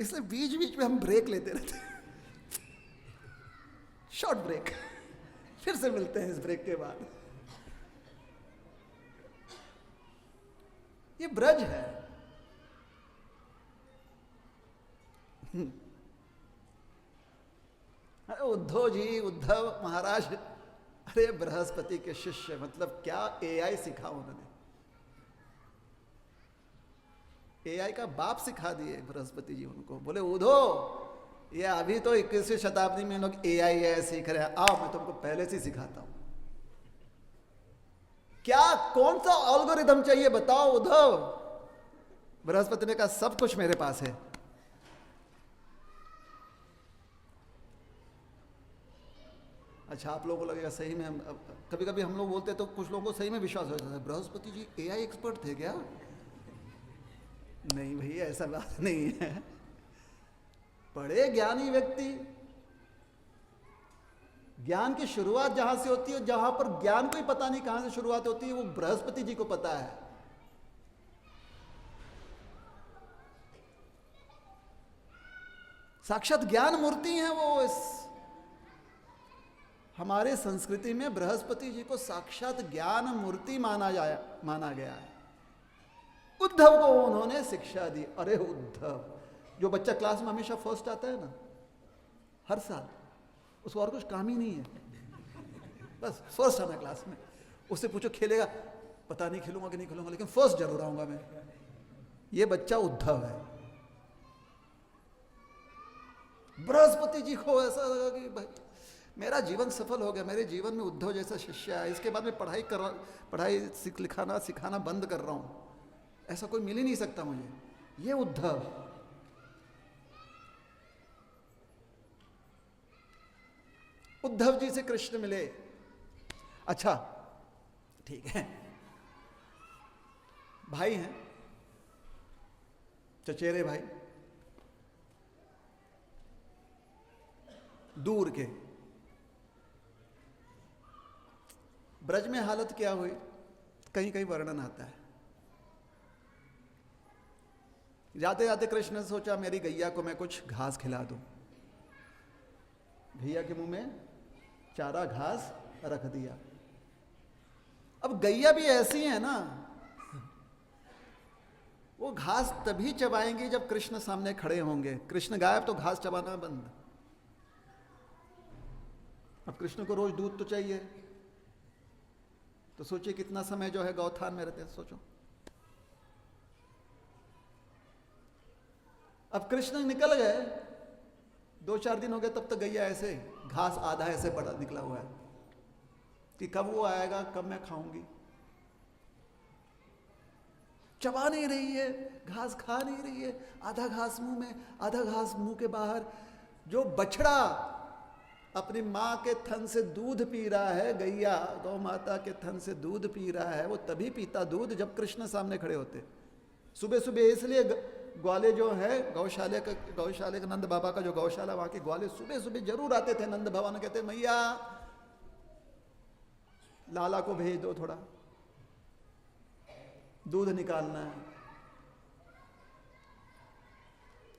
A: इसलिए बीच बीच में हम ब्रेक लेते रहते हैं, शॉर्ट ब्रेक, फिर से मिलते हैं इस ब्रेक के बाद। ये ब्रज है। उद्धव महाराज, अरे बृहस्पति के शिष्य, मतलब क्या एआई सिखा उन्होंने। एआई का बाप सिखा दिए बृहस्पति जी उनको। बोले उद्धो ये अभी तो 21वीं शताब्दी में लोग एआई सीख रहे हैं, आओ मैं तुमको पहले से सिखाता हूं। क्या कौन सा एल्गोरिथम चाहिए बताओ उद्धव। बृहस्पति ने कहा सब कुछ मेरे पास है। अच्छा, आप लोगों को लगेगा सही में, कभी कभी हम लोग बोलते तो कुछ लोगों को सही में विश्वास हो जाता है, बृहस्पति जी एआई एक्सपर्ट थे क्या? नहीं भैया, ऐसा बात नहीं है। बड़े ज्ञानी व्यक्ति, ज्ञान की शुरुआत जहां से होती है, जहां पर ज्ञान को ही पता नहीं कहां से शुरुआत होती है, वो बृहस्पति जी को पता है। साक्षात ज्ञान मूर्ति हैं वो। इस हमारे संस्कृति में बृहस्पति जी को साक्षात ज्ञान मूर्ति माना गया है। उद्धव को उन्होंने शिक्षा दी। अरे उद्धव, जो बच्चा क्लास में हमेशा फर्स्ट आता है ना, हर साल, उसको और कुछ काम ही नहीं है, बस फर्स्ट आना क्लास में। उससे पूछो खेलेगा, पता नहीं खेलूंगा कि नहीं खेलूंगा, लेकिन फर्स्ट जरूर आऊंगा मैं। ये बच्चा उद्धव है। बृहस्पति जी को ऐसा लगा कि भाई मेरा जीवन सफल हो गया, मेरे जीवन में उद्धव जैसा शिष्य है, इसके बाद में पढ़ाई सिखाना बंद कर रहा हूं, ऐसा कोई मिल ही नहीं सकता मुझे। ये उद्धव। उद्धव जी से कृष्ण मिले। अच्छा ठीक है, भाई हैं, चचेरे भाई, दूर के। ब्रज में हालत क्या हुई, कहीं कहीं वर्णन आता है। जाते जाते कृष्ण ने सोचा मेरी गैया को मैं कुछ घास खिला दूं। गैया के मुंह में चारा घास रख दिया। अब गैया भी ऐसी है ना, वो घास तभी चबाएंगी जब कृष्ण सामने खड़े होंगे। कृष्ण गायब तो घास चबाना बंद। अब कृष्ण को रोज दूध तो चाहिए, तो सोचिए कितना समय जो है गौथान में रहते हैं, सोचो। अब कृष्ण निकल गए, 2-4 दिन हो गए, तब तक गैया ऐसे घास आधा ऐसे बड़ा निकला हुआ है कि कब वो आएगा, कब मैं खाऊंगी। चबा नहीं रही है, घास खा नहीं रही है, आधा घास मुंह में, आधा घास मुंह के बाहर। जो बछड़ा अपनी माँ के थन से दूध पी रहा है, गैया गौ माता के थन से दूध पी रहा है, वो तभी पीता दूध जब कृष्ण सामने खड़े होते। सुबह सुबह इसलिए ग्वाले जो है गौशाले का नंद बाबा का जो गौशाला, वहां के ग्वाले सुबह सुबह जरूर आते थे। नंद भवन कहते मैया लाला को भेज दो, थोड़ा दूध निकालना है।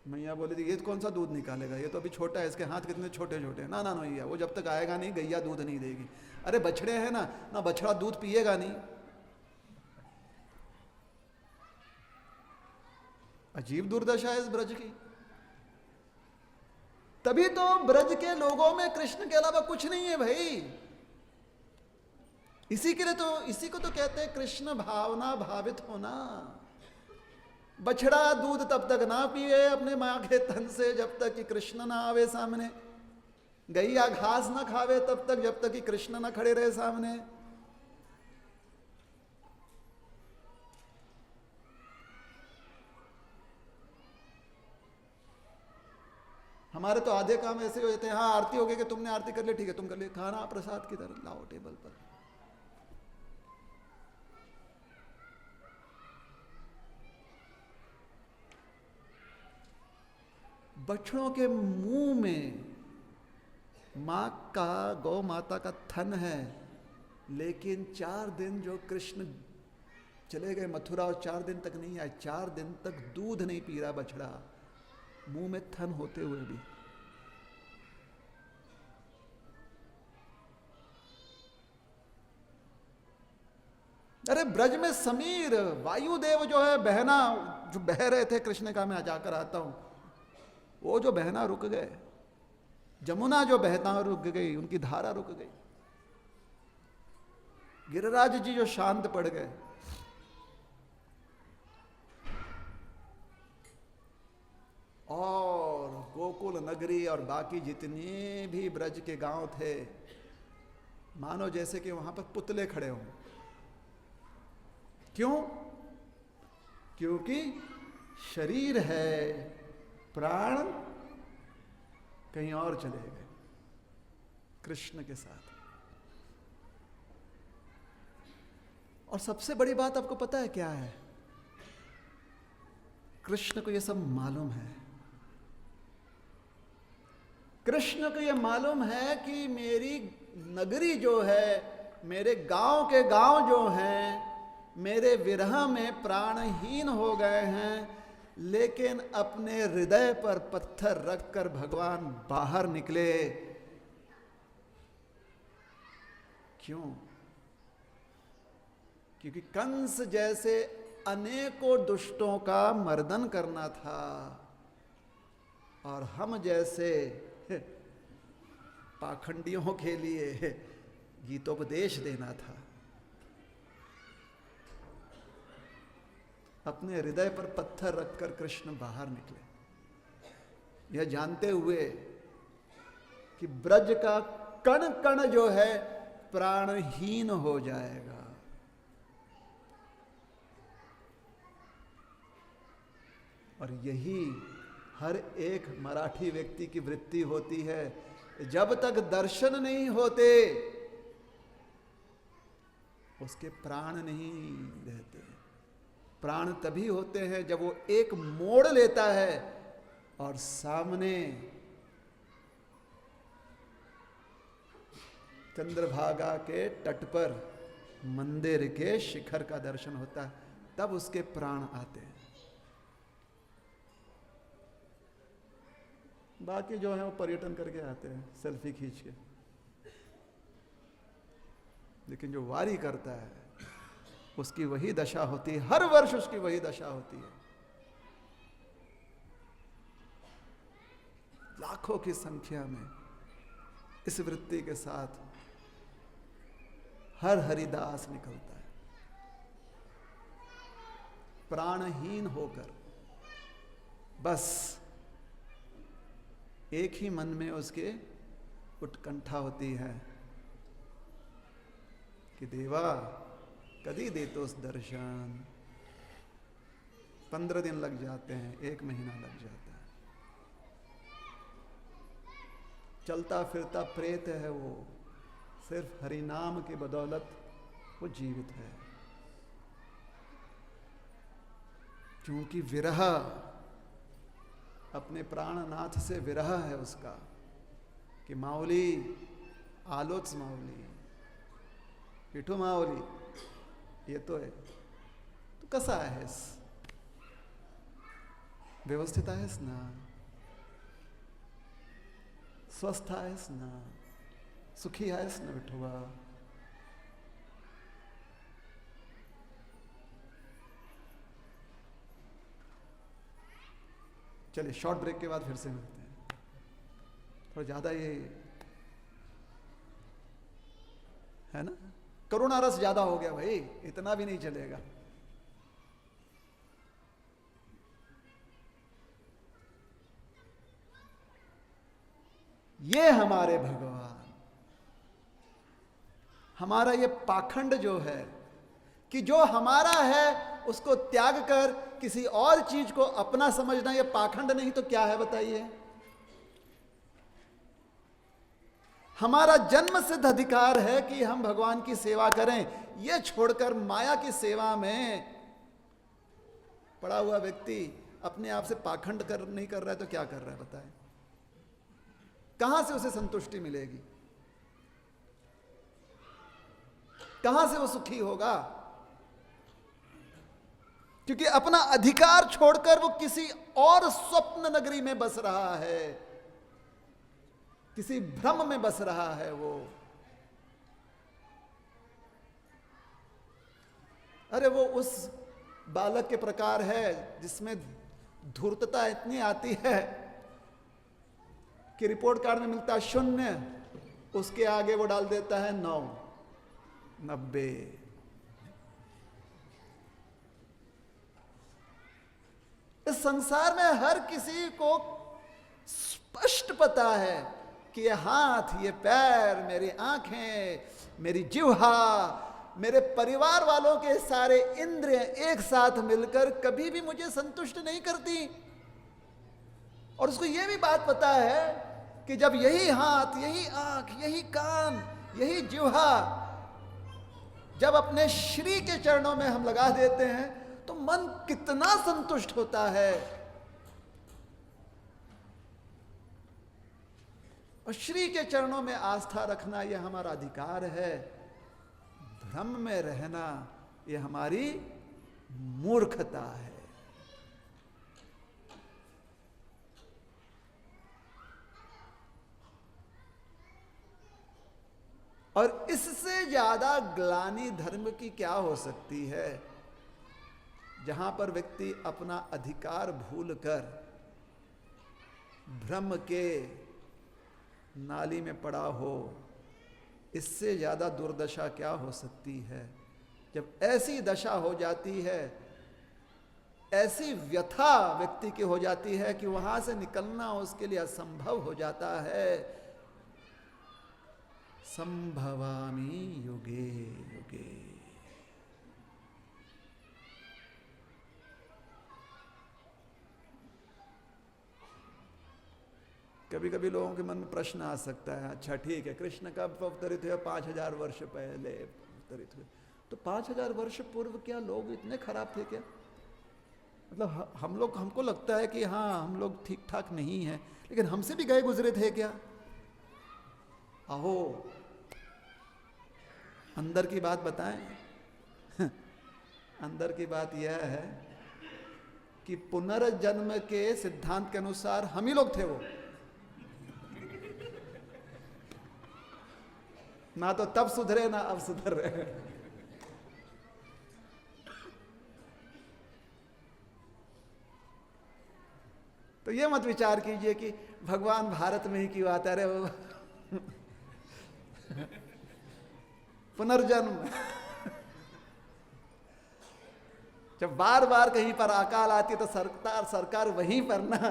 A: मैया बोली थी ये कौन सा दूध निकालेगा, ये तो अभी छोटा है, इसके हाथ कितने छोटे छोटे हैं। ना ना मैया, वो जब तक आएगा नहीं गैया दूध नहीं देगी। अरे बछड़े हैं ना बछड़ा दूध पिएगा नहीं। अजीब दुर्दशा है इस ब्रज की। तभी तो ब्रज के लोगों में कृष्ण के अलावा कुछ नहीं है भाई। इसी को तो कहते हैं कृष्ण भावना भावित होना। बछड़ा दूध तब तक ना पिए अपने मां के तन से जब तक कि कृष्ण ना आवे सामने। गैया घास ना खावे तब तक जब तक कि कृष्ण ना खड़े रहे सामने। हमारे तो आधे काम ऐसे हो जाते हैं, हाँ आरती हो गई कि तुमने आरती कर ली, ठीक है तुम कर ले, खाना प्रसाद की तरह लाओ टेबल पर। बछड़ों के मुंह में मां का, गौ माता का थन है, लेकिन 4 दिन जो कृष्ण चले गए मथुरा और 4 दिन तक नहीं आए, 4 दिन तक दूध नहीं पी रहा बछड़ा, मुंह में थन होते हुए भी। अरे ब्रज में समीर वायुदेव जो है बहना, जो बह रहे थे कृष्ण का मैं जाकर आता हूं, वो जो बहना रुक गए। जमुना जो बहना रुक गई, उनकी धारा रुक गई। गिरिराज जी जो शांत पड़ गए। और गोकुल नगरी और बाकी जितने भी ब्रज के गांव थे, मानो जैसे कि वहां पर पुतले खड़े हों। क्यों? क्योंकि शरीर है, प्राण कहीं और चले गए कृष्ण के साथ। और सबसे बड़ी बात आपको पता है क्या है? कृष्ण को यह सब मालूम है। कृष्ण को यह मालूम है कि मेरी नगरी जो है, मेरे गांव के गांव जो हैं, मेरे विरह में प्राणहीन हो गए हैं, लेकिन अपने हृदय पर पत्थर रखकर भगवान बाहर निकले। क्यों? क्योंकि कंस जैसे अनेकों दुष्टों का मर्दन करना था और हम जैसे पाखंडियों के लिए गीतोपदेश देना था। अपने हृदय पर पत्थर रखकर कृष्ण बाहर निकले, यह जानते हुए कि ब्रज का कण कण जो है प्राणहीन हो जाएगा। और यही हर एक मराठी व्यक्ति की वृत्ति होती है। जब तक दर्शन नहीं होते उसके प्राण नहीं रहते। प्राण तभी होते हैं जब वो एक मोड़ लेता है और सामने चंद्रभागा के तट पर मंदिर के शिखर का दर्शन होता है, तब उसके प्राण आते हैं। बाकी जो है वो पर्यटन करके आते हैं, सेल्फी खींच के। लेकिन जो वारी करता है उसकी वही दशा होती है, हर वर्ष उसकी वही दशा होती है। लाखों की संख्या में इस वृत्ति के साथ हर हरिदास निकलता है, प्राणहीन होकर। बस एक ही मन में उसके उत्कंठा होती है कि देवा कदी देतोस दर्शन। 15 दिन लग जाते हैं, 1 महीना लग जाता है। चलता फिरता प्रेत है वो, सिर्फ हरिनाम की बदौलत वो जीवित है। क्योंकि विरह, अपने प्राणनाथ से विरह है उसका कि माऊली आलोच माऊली, पिठू माऊली, ये तो है, तू कसा आहेस? व्यवस्थित आहेस ना? स्वस्थ आहेस ना? सुखी आहेस ना विठुआ? चलिए शॉर्ट ब्रेक के बाद फिर से मिलते हैं। थोड़ा ज्यादा ये है ना, करुणा रस ज्यादा हो गया भाई, इतना भी नहीं चलेगा। ये हमारे भगवान, हमारा ये पाखंड जो है कि जो हमारा है उसको त्याग कर किसी और चीज को अपना समझना, ये पाखंड नहीं तो क्या है बताइए? हमारा जन्म सिद्ध अधिकार है कि हम भगवान की सेवा करें। यह छोड़कर माया की सेवा में पड़ा हुआ व्यक्ति अपने आप से पाखंड नहीं कर रहा है तो क्या कर रहा है बताएं? कहां से उसे संतुष्टि मिलेगी? कहां से वो सुखी होगा? क्योंकि अपना अधिकार छोड़कर वो किसी और स्वप्न नगरी में बस रहा है, किसी भ्रम में बस रहा है वो। अरे वो उस बालक के प्रकार है जिसमें धूर्तता इतनी आती है कि रिपोर्ट कार्ड में मिलता है 0, उसके आगे वो डाल देता है 9, 90। इस संसार में हर किसी को स्पष्ट पता है कि ये हाथ, ये पैर, मेरी आंखें, मेरी जिह्वा, मेरे परिवार वालों के सारे इंद्रियां एक साथ मिलकर कभी भी मुझे संतुष्ट नहीं करती। और उसको यह भी बात पता है कि जब यही हाथ, यही आंख, यही कान, यही जिह्वा जब अपने श्री के चरणों में हम लगा देते हैं तो मन कितना संतुष्ट होता है। और श्री के चरणों में आस्था रखना यह हमारा अधिकार है। भ्रम में रहना यह हमारी मूर्खता है। और इससे ज्यादा ग्लानि धर्म की क्या हो सकती है, जहां पर व्यक्ति अपना अधिकार भूलकर भ्रम के नाली में पड़ा हो। इससे ज्यादा दुर्दशा क्या हो सकती है। जब ऐसी दशा हो जाती है, ऐसी व्यथा व्यक्ति की हो जाती है कि वहां से निकलना उसके लिए असंभव हो जाता है। संभवामि युगे युगे। कभी कभी लोगों के मन में प्रश्न आ सकता है, अच्छा ठीक है, कृष्ण कब अवतरित हुए? 5000 वर्ष पहले अवतरित हुए। तो 5000 वर्ष पूर्व क्या लोग इतने खराब थे क्या? मतलब हम लोग, हमको लगता है कि हाँ हम लोग ठीक ठाक नहीं हैं, लेकिन हमसे भी गए गुजरे थे क्या? आहो अंदर की बात बताएं। अंदर की बात यह है कि पुनर्जन्म के सिद्धांत के अनुसार हम ही लोग थे वो। ना तो तब सुधरे ना अब सुधर रहे। तो ये मत विचार कीजिए कि भगवान भारत में ही क्यों आता रहे वो। पुनर्जन्म जब बार बार कहीं पर अकाल आती तो सरकार वहीं पर ना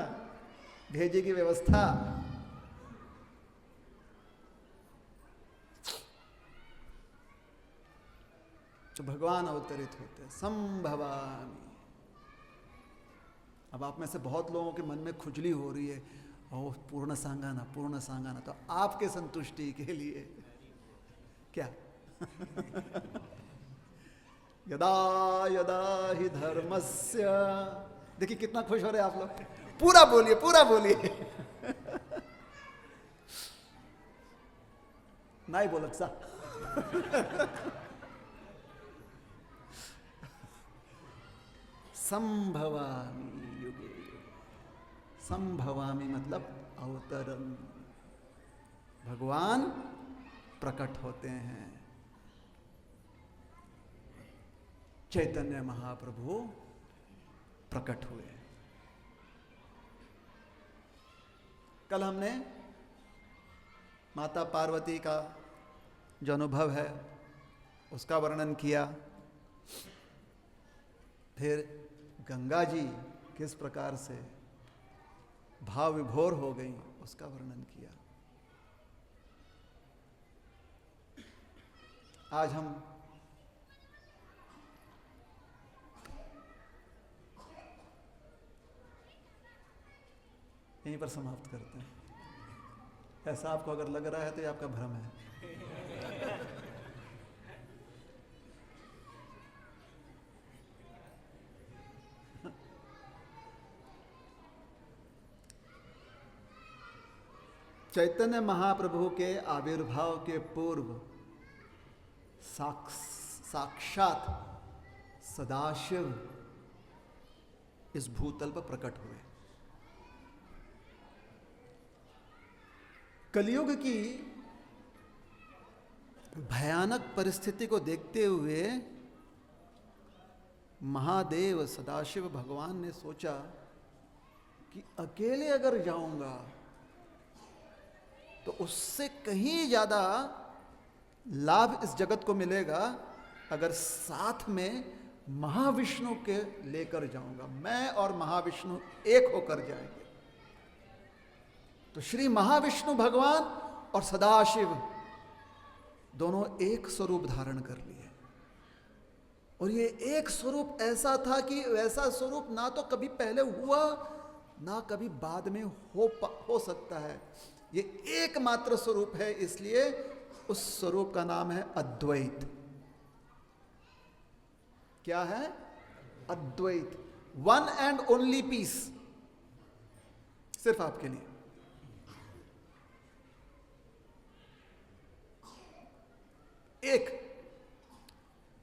A: भेजेगी व्यवस्था। तो भगवान अवतरित होते संभवामि। अब आप में से बहुत लोगों के मन में खुजली हो रही है, ओह पूर्ण सांगाना, पूर्ण सांगाना। तो आपके संतुष्टि के लिए क्या? यदा यदा ही धर्मस्य। देखिए कितना खुश हो रहे आप लोग। पूरा बोलिए, पूरा बोलिए। नहीं बोलक सा। संभवामि युगे युगे। संभवामि मतलब अवतरण। भगवान प्रकट होते हैं। चैतन्य महाप्रभु प्रकट हुए। कल हमने माता पार्वती का जो अनुभव है उसका वर्णन किया। फिर गंगा जी किस प्रकार से भाव विभोर हो गई उसका वर्णन किया। आज हम यहीं पर समाप्त करते हैं। ऐसा आपको अगर लग रहा है तो ये आपका भ्रम है। चैतन्य महाप्रभु के आविर्भाव के पूर्व साक्षात सदाशिव इस भूतल पर प्रकट हुए। कलयुग की भयानक परिस्थिति को देखते हुए महादेव सदाशिव भगवान ने सोचा कि अकेले अगर जाऊंगा तो उससे कहीं ज्यादा लाभ इस जगत को मिलेगा अगर साथ में महाविष्णु के लेकर जाऊंगा। मैं और महाविष्णु एक होकर जाएंगे। तो श्री महाविष्णु भगवान और सदाशिव दोनों एक स्वरूप धारण कर लिए। और ये एक स्वरूप ऐसा था कि वैसा स्वरूप ना तो कभी पहले हुआ ना कभी बाद में हो सकता है। ये एकमात्र स्वरूप है, इसलिए उस स्वरूप का नाम है अद्वैत। क्या है? अद्वैत। वन एंड ओनली पीस, सिर्फ आपके लिए। एक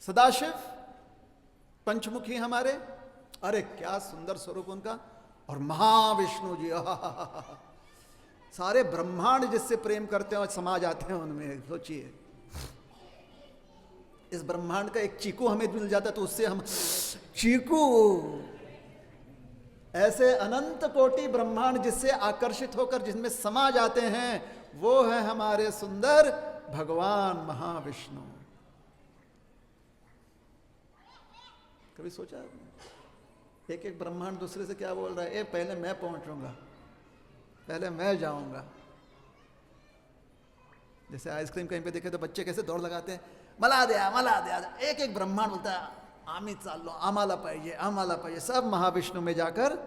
A: सदाशिव पंचमुखी हमारे, अरे क्या सुंदर स्वरूप उनका। और महाविष्णु जी, सारे ब्रह्मांड जिससे प्रेम करते हैं और समा जाते हैं उनमें। सोचिए, इस ब्रह्मांड का एक चीकू हमें मिल जाता तो उससे हम चीकू, ऐसे अनंत कोटि ब्रह्मांड जिससे आकर्षित होकर जिसमें समा जाते हैं, वो है हमारे सुंदर भगवान महाविष्णु। कभी सोचा एक एक ब्रह्मांड दूसरे से क्या बोल रहा है? पहले मैं पहुंचूंगा, पहले मैं जाऊंगा। जैसे आइसक्रीम कहीं पे देखे तो बच्चे कैसे दौड़ लगाते हैं, मला द्या मला द्या। एक एक ब्रह्मांड बोलता है आम्ही चाललो, आम्हाला पाहिजे आम्हाला पाहिजे। सब महाविष्णु में जाकर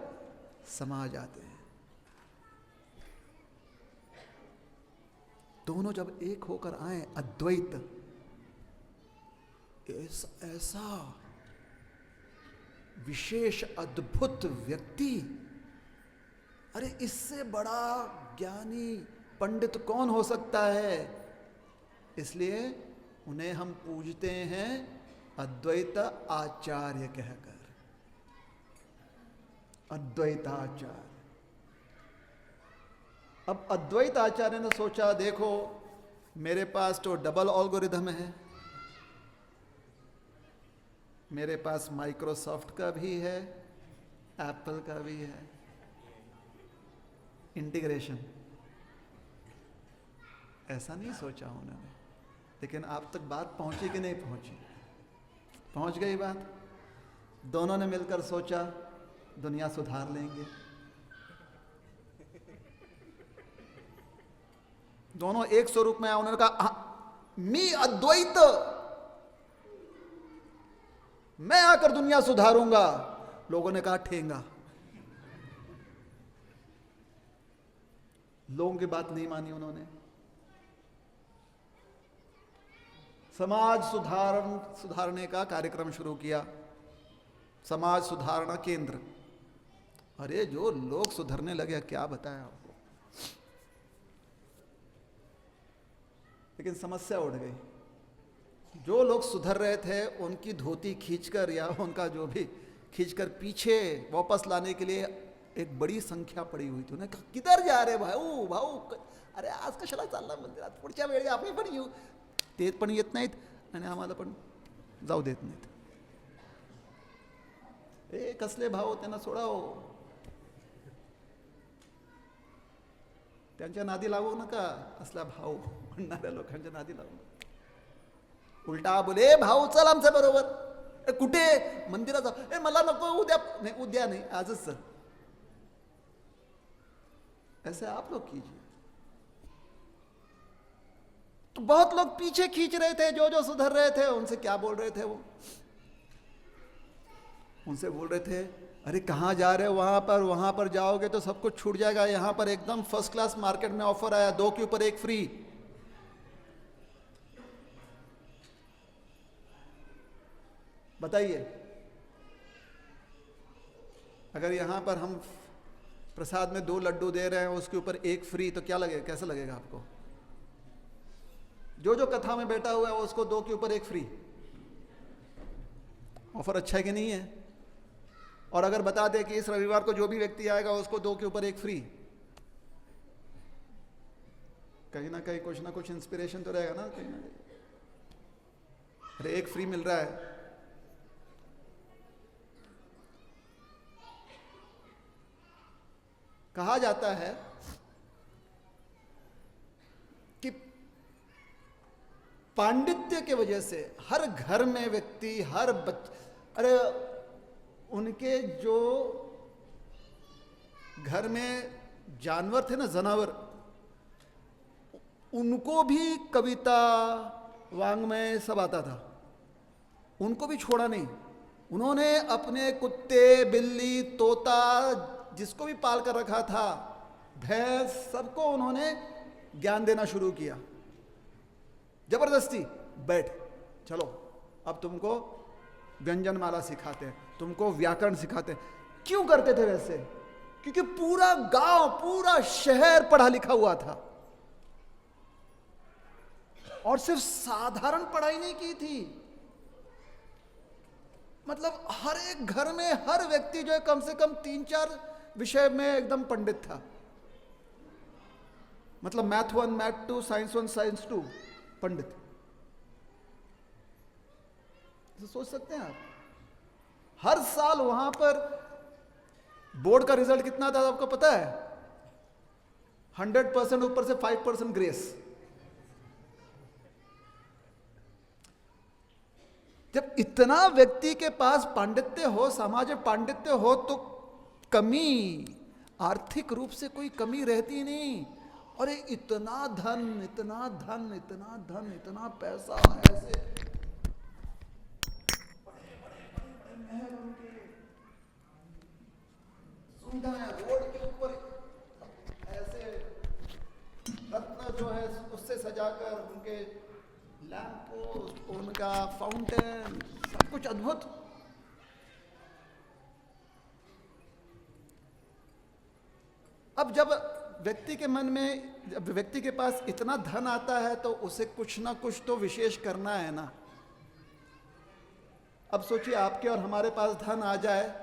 A: समा जाते हैं। दोनों जब एक होकर आए, अद्वैत, ऐसा विशेष अद्भुत व्यक्ति, अरे इससे बड़ा ज्ञानी पंडित कौन हो सकता है? इसलिए उन्हें हम पूजते हैं अद्वैत आचार्य कहकर, अद्वैताचार्य। अब अद्वैत आचार्य ने सोचा, देखो मेरे पास तो डबल एल्गोरिथम है, मेरे पास माइक्रोसॉफ्ट का भी है, एप्पल का भी है, इंटीग्रेशन। ऐसा नहीं सोचा उन्होंने, लेकिन आप तक बात पहुंची कि नहीं पहुंची? पहुंच गई बात। दोनों ने मिलकर सोचा दुनिया सुधार लेंगे। दोनों एक स्वरूप में आए। उन्होंने कहा मी अद्वैत, मैं आकर दुनिया सुधारूंगा। लोगों ने कहा ठेंगा। लोगों की बात नहीं मानी उन्होंने। समाज सुधारने का कार्यक्रम शुरू किया, समाज सुधारणा केंद्र। अरे जो लोग सुधरने लगे, क्या बताया आपको। लेकिन समस्या उठ गई। जो लोग सुधर रहे थे उनकी धोती खींचकर या उनका जो भी खींचकर पीछे वापस लाने के लिए एक बड़ी संख्या पड़ी हुई थी। उन्हें कहा किधर जा रहे भाऊ भाऊ, अरे आज कशाला चालला मंदिरात, पुढच्या वेळी आम्ही पण येऊ। ते पण येत नाहीत आणि आम्हाला पण जाऊ देत नाहीत। ए कसले भाऊ, त्यांना सोडाव, त्यांच्या नादी लागू नका। असला भाऊ म्हणणाऱ्या लोकांच्या नादी लागू नका। उलटा बोले भाऊ चल आमच्या बरोबर। कुठे? मंदिरात जा। मला नको, उद्या नाही, उद्या नाही, आजच चल। ऐसे आप लोग कीजिए। तो बहुत लोग पीछे खींच रहे थे, जो जो सुधर रहे थे। उनसे क्या बोल रहे थे वो? उनसे बोल रहे थे अरे कहाँ जा रहे हो? वहां पर जाओगे तो सब कुछ छूट जाएगा। यहां पर एकदम फर्स्ट क्लास मार्केट में ऑफर आया, 2 के ऊपर 1 फ्री। बताइए, अगर यहां पर हम प्रसाद में 2 लड्डू दे रहे हैं, उसके ऊपर 1 फ्री, तो क्या लगेगा? कैसा लगेगा आपको? जो जो कथा में बैठा हुआ है उसको 2 के ऊपर 1 फ्री। ऑफर अच्छा है कि नहीं है? और अगर बता दे कि इस रविवार को जो भी व्यक्ति आएगा उसको 2 के ऊपर 1 फ्री, कहीं ना कहीं कुछ ना कुछ इंस्पिरेशन तो रहेगा ना, कहीं ना कहीं। अरे 1 फ्री मिल रहा है। कहा जाता है कि पांडित्य के वजह से हर घर में व्यक्ति, हर अरे उनके जो घर में जानवर थे ना, जनावर, उनको भी कविता, वांग्मय सब आता था। उनको भी छोड़ा नहीं। उन्होंने अपने कुत्ते, बिल्ली, तोता, जिसको भी पाल कर रखा था, भैंस, सबको उन्होंने ज्ञान देना शुरू किया। जबरदस्ती, बैठ, चलो अब तुमको व्यंजन माला सिखाते हैं, तुमको व्याकरण सिखाते हैं। क्यों करते थे वैसे? क्योंकि पूरा गांव, पूरा शहर पढ़ा लिखा हुआ था, और सिर्फ साधारण पढ़ाई नहीं की थी। मतलब हर एक घर में हर व्यक्ति जो है कम से कम 3-4 विषय में एकदम पंडित था। मतलब मैथ 1, मैथ 2, साइंस 1, साइंस 2, पंडित। तो सोच सकते हैं आप, हर साल वहां पर बोर्ड का रिजल्ट कितना था आपको पता है? 100%, ऊपर से 5% ग्रेस। जब इतना व्यक्ति के पास पांडित्य हो, समाज में पांडित्य हो, तो कमी, आर्थिक रूप से कोई कमी रहती नहीं। और इतना धन, इतना धन, इतना धन, इतना पैसा, ऐसे सुविधाएं, रोड के ऊपर ऐसे रत्न जो है उससे सजाकर, उनके लैंप पोस्ट, उनका फाउंटेन, सब कुछ अद्भुत। अब जब व्यक्ति के मन में, जब व्यक्ति के पास इतना धन आता है तो उसे कुछ ना कुछ तो विशेष करना है ना। अब सोचिए, आपके और हमारे पास धन आ जाए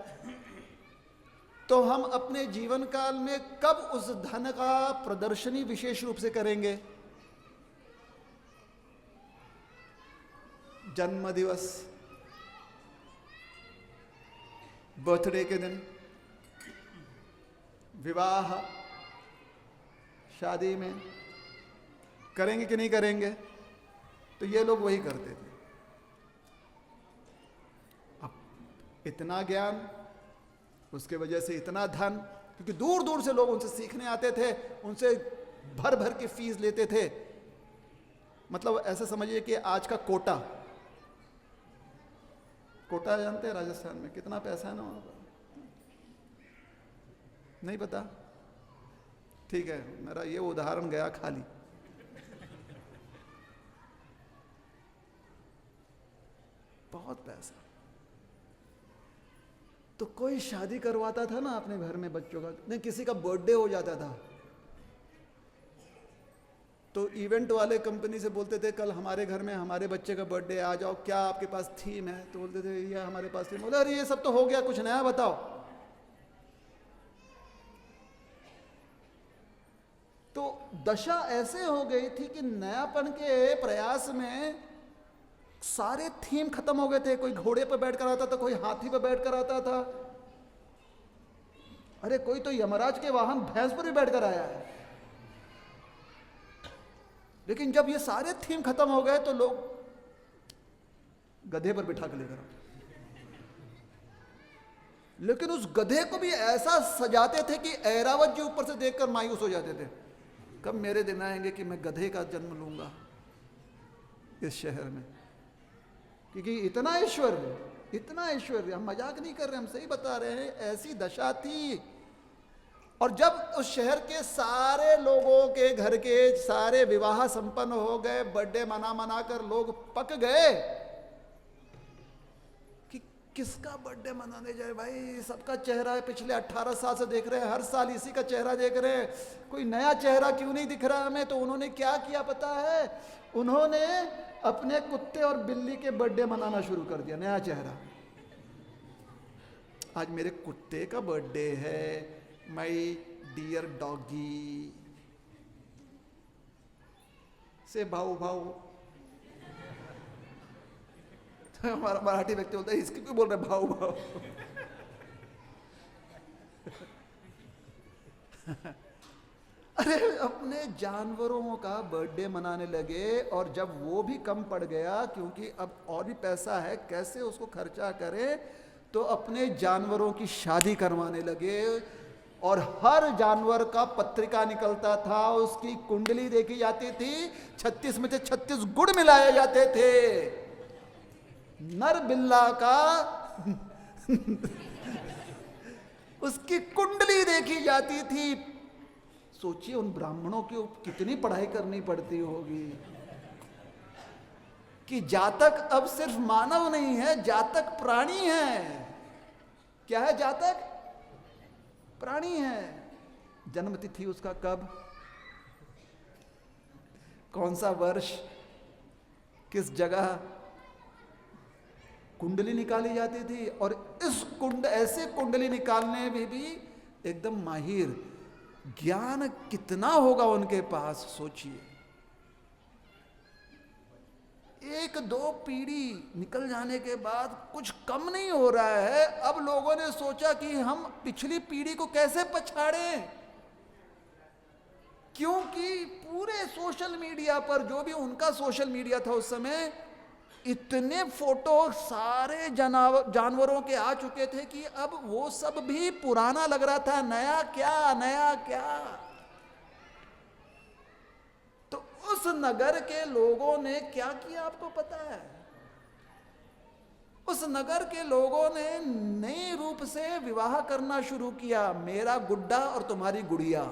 A: तो हम अपने जीवन काल में कब उस धन का प्रदर्शनी विशेष रूप से करेंगे? जन्म दिवस, बर्थडे के दिन, विवाह, शादी में करेंगे कि नहीं करेंगे? तो ये लोग वही करते थे। अब इतना ज्ञान, उसके वजह से इतना धन, क्योंकि दूर दूर से लोग उनसे सीखने आते थे, उनसे भर भर के फीस लेते थे। मतलब ऐसा समझिए कि आज का कोटा, कोटा जानते हैं राजस्थान में कितना पैसा है ना वहां पर? नहीं पता? ठीक है, मेरा ये उदाहरण गया खाली। बहुत पैसा। तो कोई शादी करवाता था ना अपने घर में बच्चों का, नहीं किसी का बर्थडे हो जाता था तो इवेंट वाले कंपनी से बोलते थे कल हमारे घर में हमारे बच्चे का बर्थडे, आ जाओ, क्या आपके पास थीम है? तो बोलते थे ये हमारे पास थीम। बोले अरे ये सब तो हो गया, कुछ नया बताओ। तो दशा ऐसे हो गई थी कि नयापन के प्रयास में सारे थीम खत्म हो गए थे। कोई घोड़े पर बैठ कर आता था, कोई हाथी पर बैठ कर आता था, अरे कोई तो यमराज के वाहन भैंस पर भी बैठ कर आया है। लेकिन जब ये सारे थीम खत्म हो गए तो लोग गधे पर बिठा कर लेकर आते। लेकिन उस गधे को भी ऐसा सजाते थे कि ऐरावत जी ऊपर से देखकर मायूस हो जाते थे, कब मेरे दिन आएंगे कि मैं गधे का जन्म लूंगा इस शहर में। क्योंकि इतना ऐश्वर्य, इतना ऐश्वर्य, हम मजाक नहीं कर रहे, हम सही बता रहे हैं, ऐसी दशा थी। और जब उस शहर के सारे लोगों के घर के सारे विवाह संपन्न हो गए, बर्थडे मना मना कर लोग पक गए कि किसका बर्थडे मनाने जाए भाई, सबका चेहरा है पिछले 18 साल से देख रहे हैं, हर साल इसी का चेहरा देख रहे हैं, कोई नया चेहरा क्यों नहीं दिख रहा हमें? तो उन्होंने क्या किया पता है? उन्होंने अपने कुत्ते और बिल्ली के बर्थडे मनाना शुरू कर दिया, नया चेहरा। आज मेरे कुत्ते का बर्थडे है, माई डियर डॉगी से भाऊ भाऊ। तो हमारा मराठी व्यक्ति बोलता है इसकी क्यों बोल रहे भाऊ भाऊ? अरे अपने जानवरों का बर्थडे मनाने लगे, और जब वो भी कम पड़ गया क्योंकि अब और भी पैसा है, कैसे उसको खर्चा करें, तो अपने जानवरों की शादी करवाने लगे। और हर जानवर का पत्रिका निकलता था, उसकी कुंडली देखी जाती थी, 36 में से 36 गुण मिलाए जाते थे। नर बिल्ला का उसकी कुंडली देखी जाती थी। सोचिए उन ब्राह्मणों की कितनी पढ़ाई करनी पड़ती होगी कि जातक अब सिर्फ मानव नहीं है, जातक प्राणी है। क्या है जातक? प्राणी है। जन्म तिथि उसका कब, कौन सा वर्ष, किस जगह, कुंडली निकाली जाती थी। और इस ऐसे कुंडली निकालने में भी एकदम माहिर, ज्ञान कितना होगा उनके पास, सोचिए। एक दो पीढ़ी निकल जाने के बाद कुछ कम नहीं हो रहा है। अब लोगों ने सोचा कि हम पिछली पीढ़ी को कैसे पछाड़ें, क्योंकि पूरे सोशल मीडिया पर, जो भी उनका सोशल मीडिया था उस समय, इतने फोटो सारे जानवरों के आ चुके थे कि अब वो सब भी पुराना लग रहा था। नया क्या, नया क्या। तो उस नगर के लोगों ने क्या किया आपको पता है? उस नगर के लोगों ने नए रूप से विवाह करना शुरू किया। मेरा गुड्डा और तुम्हारी गुड़िया।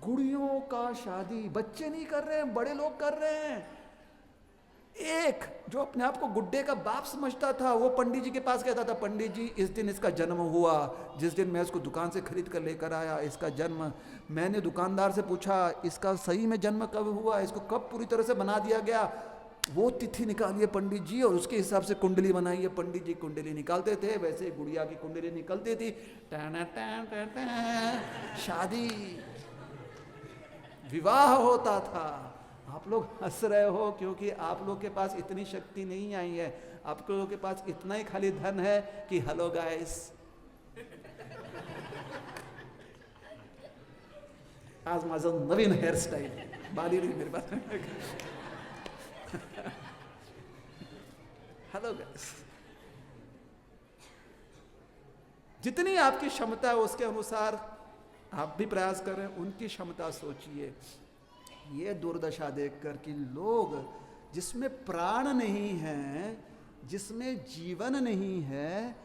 A: गुड़ियों का शादी, बच्चे नहीं कर रहे हैं, बड़े लोग कर रहे हैं। एक जो अपने आप को गुड्डे का बाप समझता था, वो पंडित जी के पास कहता था, पंडित जी इस दिन इसका जन्म हुआ, जिस दिन मैं इसको दुकान से खरीद कर लेकर आया, इसका जन्म। मैंने दुकानदार से पूछा इसका सही में जन्म कब हुआ, इसको कब पूरी तरह से बना दिया गया। वो तिथि निकालिए पंडित जी, और उसके हिसाब से कुंडली बनाइए। पंडित जी कुंडली निकालते थे, वैसे गुड़िया की कुंडली निकलती थी। शादी, विवाह होता था। आप लोग हंस रहे हो क्योंकि आप लोग के पास इतनी शक्ति नहीं आई है। आप लोगों के पास इतना ही खाली धन है कि हेलो गाइस, आज माझं नवीन हेअरस्टाईल, बाली नहीं मेरे पास। हेलो गाइस, जितनी आपकी क्षमता है उसके अनुसार आप भी प्रयास कर रहे हैं। उनकी क्षमता सोचिए। ये दुर्दशा देखकर कि लोग जिसमें प्राण नहीं है, जिसमें जीवन नहीं है,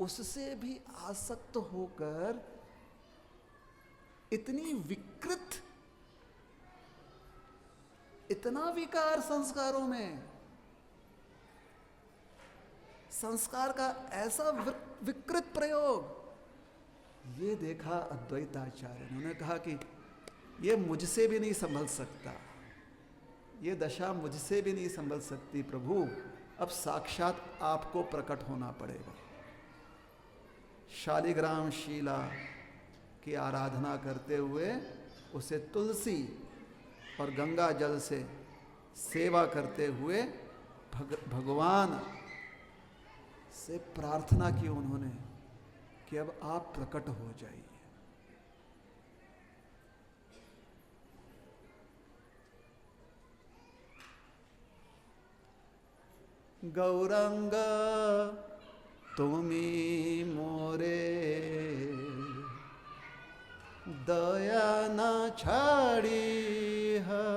A: उससे भी आसक्त होकर इतनी विकृत, इतना विकार संस्कारों में, संस्कार का ऐसा विकृत प्रयोग, ये देखा अद्वैताचार्य ने। उन्होंने कहा कि ये मुझसे भी नहीं संभल सकता, ये दशा मुझसे भी नहीं संभल सकती प्रभु, अब साक्षात आपको प्रकट होना पड़ेगा। शालिग्राम शीला की आराधना करते हुए उसे तुलसी और गंगा जल से सेवा करते हुए भगवान से प्रार्थना की उन्होंने कि अब आप प्रकट हो जाइए। गौरंग तुमी मोरे दया न छाड़ी है।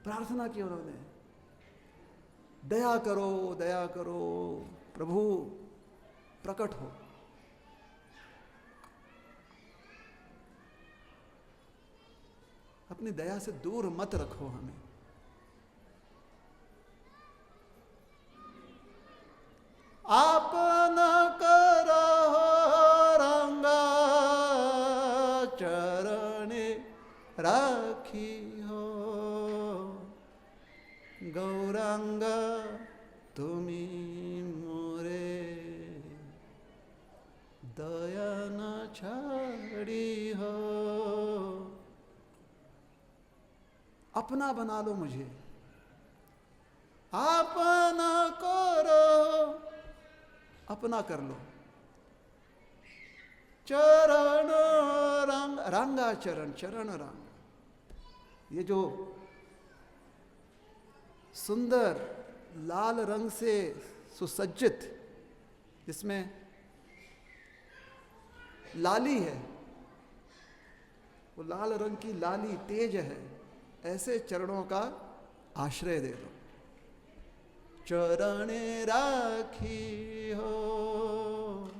A: प्रार्थना की उन्होंने, दया करो, दया करो प्रभु, प्रकट हो। अपनी दया से दूर मत रखो हमें। आप न करो रंगा चरणे राखी हो, गौरांग तुमी मोरे दया न छाड़ी हो। अपना बना लो मुझे, अपना करो, अपना कर लो। चरण रंग, रंगा चरण, चरण रंग। ये जो सुंदर लाल रंग से सुसज्जित, जिसमें लाली है, वो लाल रंग की लाली तेज है, ऐसे चरणों का आश्रय दे दो। चरण राखी हो,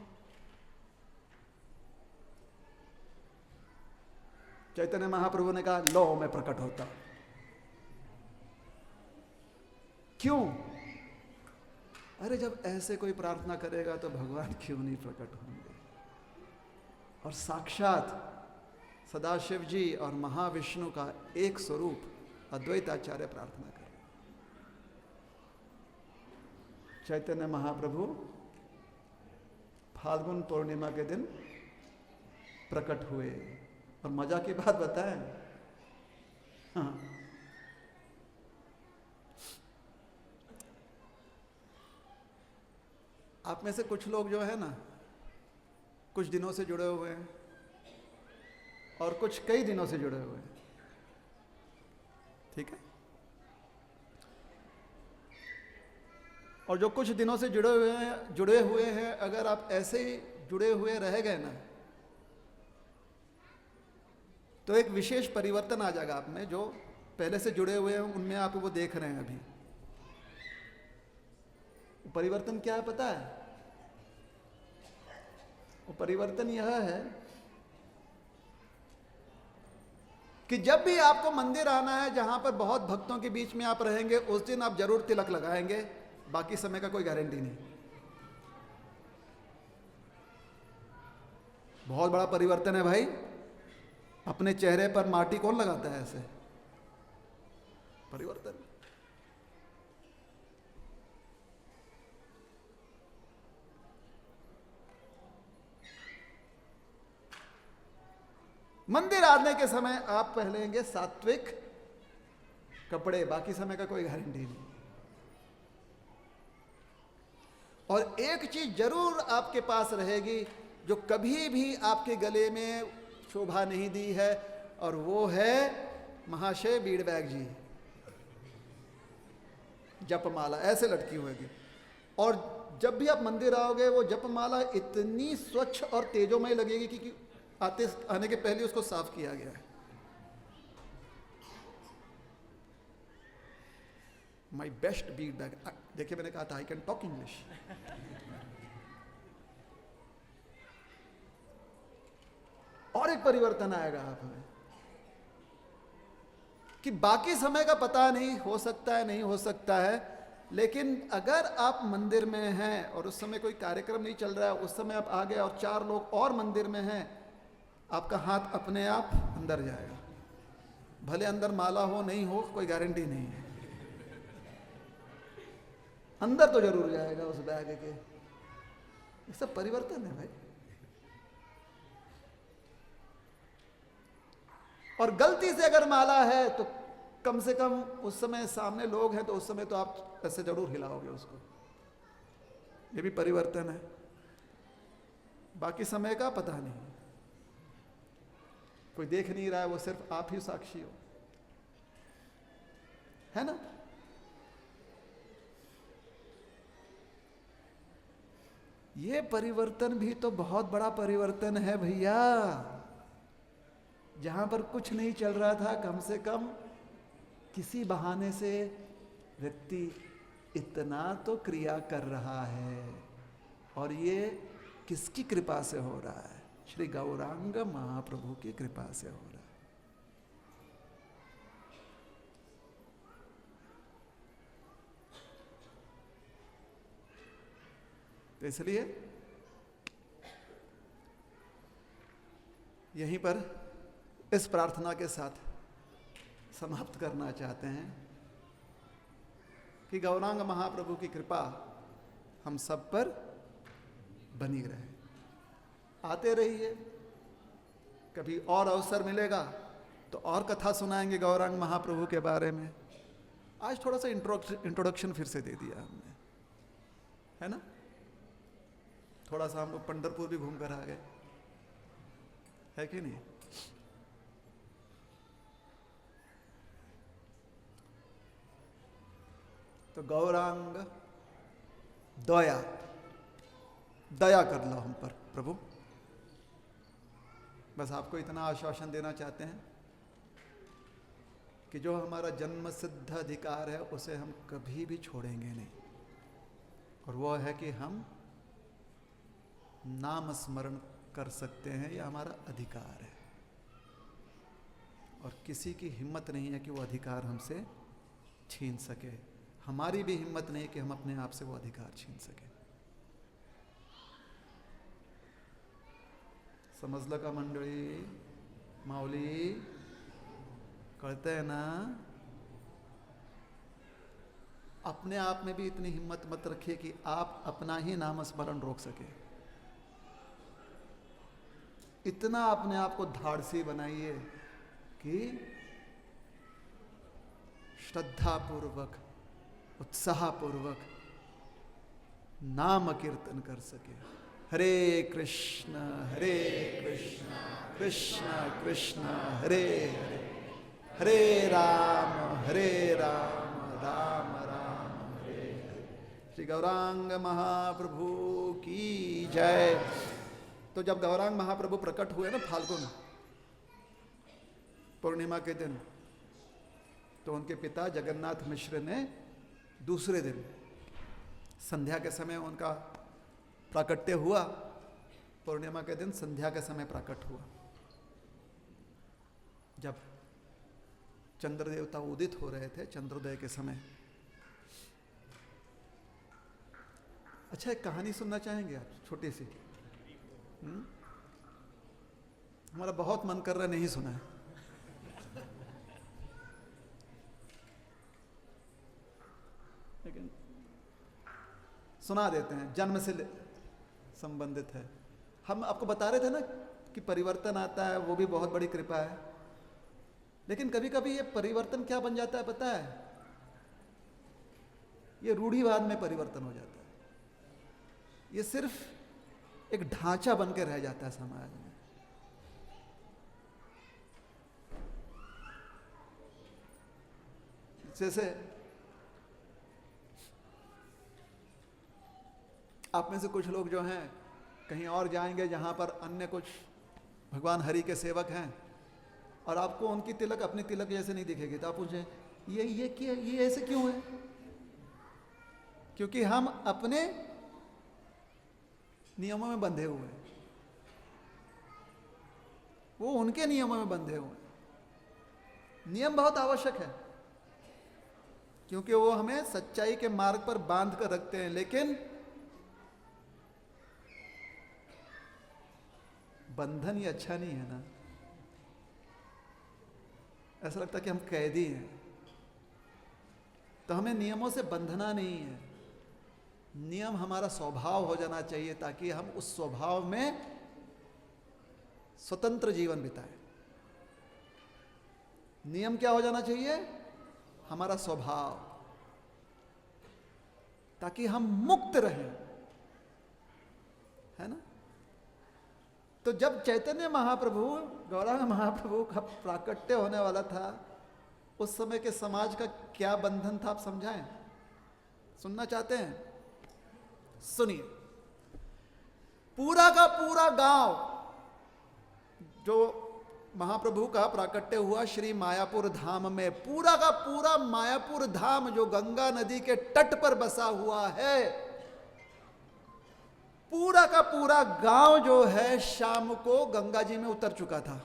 A: चैतन्य महाप्रभु ने कहा लो मैं प्रकट होता। क्यों? अरे जब ऐसे कोई प्रार्थना करेगा तो भगवान क्यों नहीं प्रकट होंगे? और साक्षात सदाशिव जी और महाविष्णु का एक स्वरूप अद्वैताचार्य प्रार्थना कर। चैतन्य महाप्रभु फाल्गुन पूर्णिमा के दिन प्रकट हुए। और मजा की बात बताएं, हाँ, आप में से कुछ लोग जो है ना, कुछ दिनों से जुड़े हुए हैं और कुछ कई दिनों से जुड़े हुए हैं, ठीक है? और जो कुछ दिनों से जुड़े हुए हैं, अगर आप ऐसे ही जुड़े हुए रह गए ना, तो एक विशेष परिवर्तन आ जाएगा आप में। जो पहले से जुड़े हुए हैं उनमें आप वो देख रहे हैं अभी। वो परिवर्तन क्या है पता है? वो परिवर्तन यह है कि जब भी आपको मंदिर आना है जहां पर बहुत भक्तों के बीच में आप रहेंगे, उस दिन आप जरूर तिलक लगाएंगे, बाकी समय का कोई गारंटी नहीं। बहुत बड़ा परिवर्तन है भाई। अपने चेहरे पर माटी कौन लगाता है ऐसे? परिवर्तन। मंदिर आने के समय आप पहनेंगे सात्विक कपड़े, बाकी समय का कोई गारंटी नहीं। और एक चीज जरूर आपके पास रहेगी जो कभी भी आपके गले में शोभा नहीं दी है, और वो है महाशय बीड़बैग जी, जपमाला ऐसे लटकी होगी। और जब भी आप मंदिर आओगे वो जपमाला इतनी स्वच्छ और तेजोमय लगेगी कि आने के पहले उसको साफ किया गया है। माई बेस्ट बीड़बैग। देखिए मैंने कहा था आई कैन टॉक इंग्लिश। और एक परिवर्तन आएगा आप में कि बाकी समय का पता नहीं, हो सकता है नहीं हो सकता है, लेकिन अगर आप मंदिर में हैं और उस समय कोई कार्यक्रम नहीं चल रहा है, उस समय आप आ गए और 4 लोग और मंदिर में हैं, आपका हाथ अपने आप अंदर जाएगा। भले अंदर माला हो नहीं हो कोई गारंटी नहीं है, अंदर तो जरूर जाएगा उस बैग के। ये सब परिवर्तन है भाई। और गलती से अगर माला है तो कम से कम उस समय सामने लोग हैं तो उस समय तो आप ऐसे जरूर हिलाओगे उसको। ये भी परिवर्तन है। बाकी समय का पता नहीं, कोई देख नहीं रहा है, वो सिर्फ आप ही साक्षी हो, है ना? ये परिवर्तन भी तो बहुत बड़ा परिवर्तन है भैया। जहां पर कुछ नहीं चल रहा था, कम से कम किसी बहाने से व्यक्ति इतना तो क्रिया कर रहा है। और ये किसकी कृपा से हो रहा है? श्री गौरांग महाप्रभु की कृपा से हो रहा है। तो इसलिए यहीं पर इस प्रार्थना के साथ समाप्त करना चाहते हैं कि गौरांग महाप्रभु की कृपा हम सब पर बनी रहे। आते रहिए, कभी और अवसर मिलेगा तो और कथा सुनाएंगे गौरांग महाप्रभु के बारे में। आज थोड़ा सा इंट्रोडक्शन फिर से दे दिया हमने, है ना? थोड़ा सा हम लोग पंढरपुर भी घूम कर आ गए, है कि नहीं? तो गौरांग दया कर लो हम पर प्रभु। बस आपको इतना आश्वासन देना चाहते हैं कि जो हमारा जन्म सिद्ध अधिकार है उसे हम कभी भी छोड़ेंगे नहीं, और वो है कि हम नाम स्मरण कर सकते हैं, यह हमारा अधिकार है, और किसी की हिम्मत नहीं है कि वो अधिकार हमसे छीन सके। हमारी भी हिम्मत नहीं कि हम अपने आप से वो अधिकार छीन सके। समजलं का मंडळी? माऊली कळतंय है ना? अपने आप में भी इतनी हिम्मत मत रखिए कि आप अपना ही नाम स्मरण रोक सके। इतना अपने आप को धाड़सी बनाइए कि श्रद्धापूर्वक, उत्साहपूर्वक नाम कीर्तन कर सके। हरे कृष्ण कृष्ण कृष्ण हरे हरे, हरे राम राम राम हरे हरे। श्री गौरांग महाप्रभु की जय। तो जब गौरांग महाप्रभु प्रकट हुए ना फाल्गुन पूर्णिमा के दिन, तो उनके पिता जगन्नाथ मिश्र ने दूसरे दिन संध्या के समय उनका प्राकट्य हुआ। पूर्णिमा के दिन संध्या के समय प्रकट हुआ, जब चंद्र देवता उदित हो रहे थे, चंद्रोदय के समय। अच्छा, एक कहानी सुनना चाहेंगे आप, छोटी सी? हमारा बहुत मन कर रहा है, नहीं सुना है। लेकिन सुना देते हैं, जन्म से संबंधित है। हम आपको बता रहे थे ना कि परिवर्तन आता है, वो भी बहुत बड़ी कृपा है। लेकिन कभी कभी ये परिवर्तन क्या बन जाता है पता है? ये रूढ़िवाद में परिवर्तन हो जाता है। ये सिर्फ एक ढांचा बन के रह जाता है समाज में। जैसे आप में से कुछ लोग जो हैं कहीं और जाएंगे जहां पर अन्य कुछ भगवान हरि के सेवक हैं, और आपको उनकी तिलक अपनी तिलक जैसे नहीं दिखेगी, तो आप पूछें ये ऐसे क्यों है? क्योंकि हम अपने नियमों में बंधे हुए हैं, वो उनके नियमों में बंधे हुए हैं। नियम बहुत आवश्यक है क्योंकि वो हमें सच्चाई के मार्ग पर बांध कर रखते हैं, लेकिन बंधन ये अच्छा नहीं है ना। ऐसा लगता है कि हम कैदी हैं। तो हमें नियमों से बंधना नहीं है, नियम हमारा स्वभाव हो जाना चाहिए, ताकि हम उस स्वभाव में स्वतंत्र जीवन बिताएं। नियम क्या हो जाना चाहिए? हमारा स्वभाव, ताकि हम मुक्त रहें, है ना? तो जब चैतन्य महाप्रभु, गौरांग महाप्रभु का प्राकट्य होने वाला था, उस समय के समाज का क्या बंधन था, आप समझाएं? सुनना चाहते हैं? सुनिए। पूरा का पूरा गांव जो महाप्रभु का प्राकट्य हुआ श्री मायापुर धाम में, पूरा का पूरा मायापुर धाम जो गंगा नदी के तट पर बसा हुआ है, पूरा का पूरा गांव जो है शाम को गंगा जी में उतर चुका था।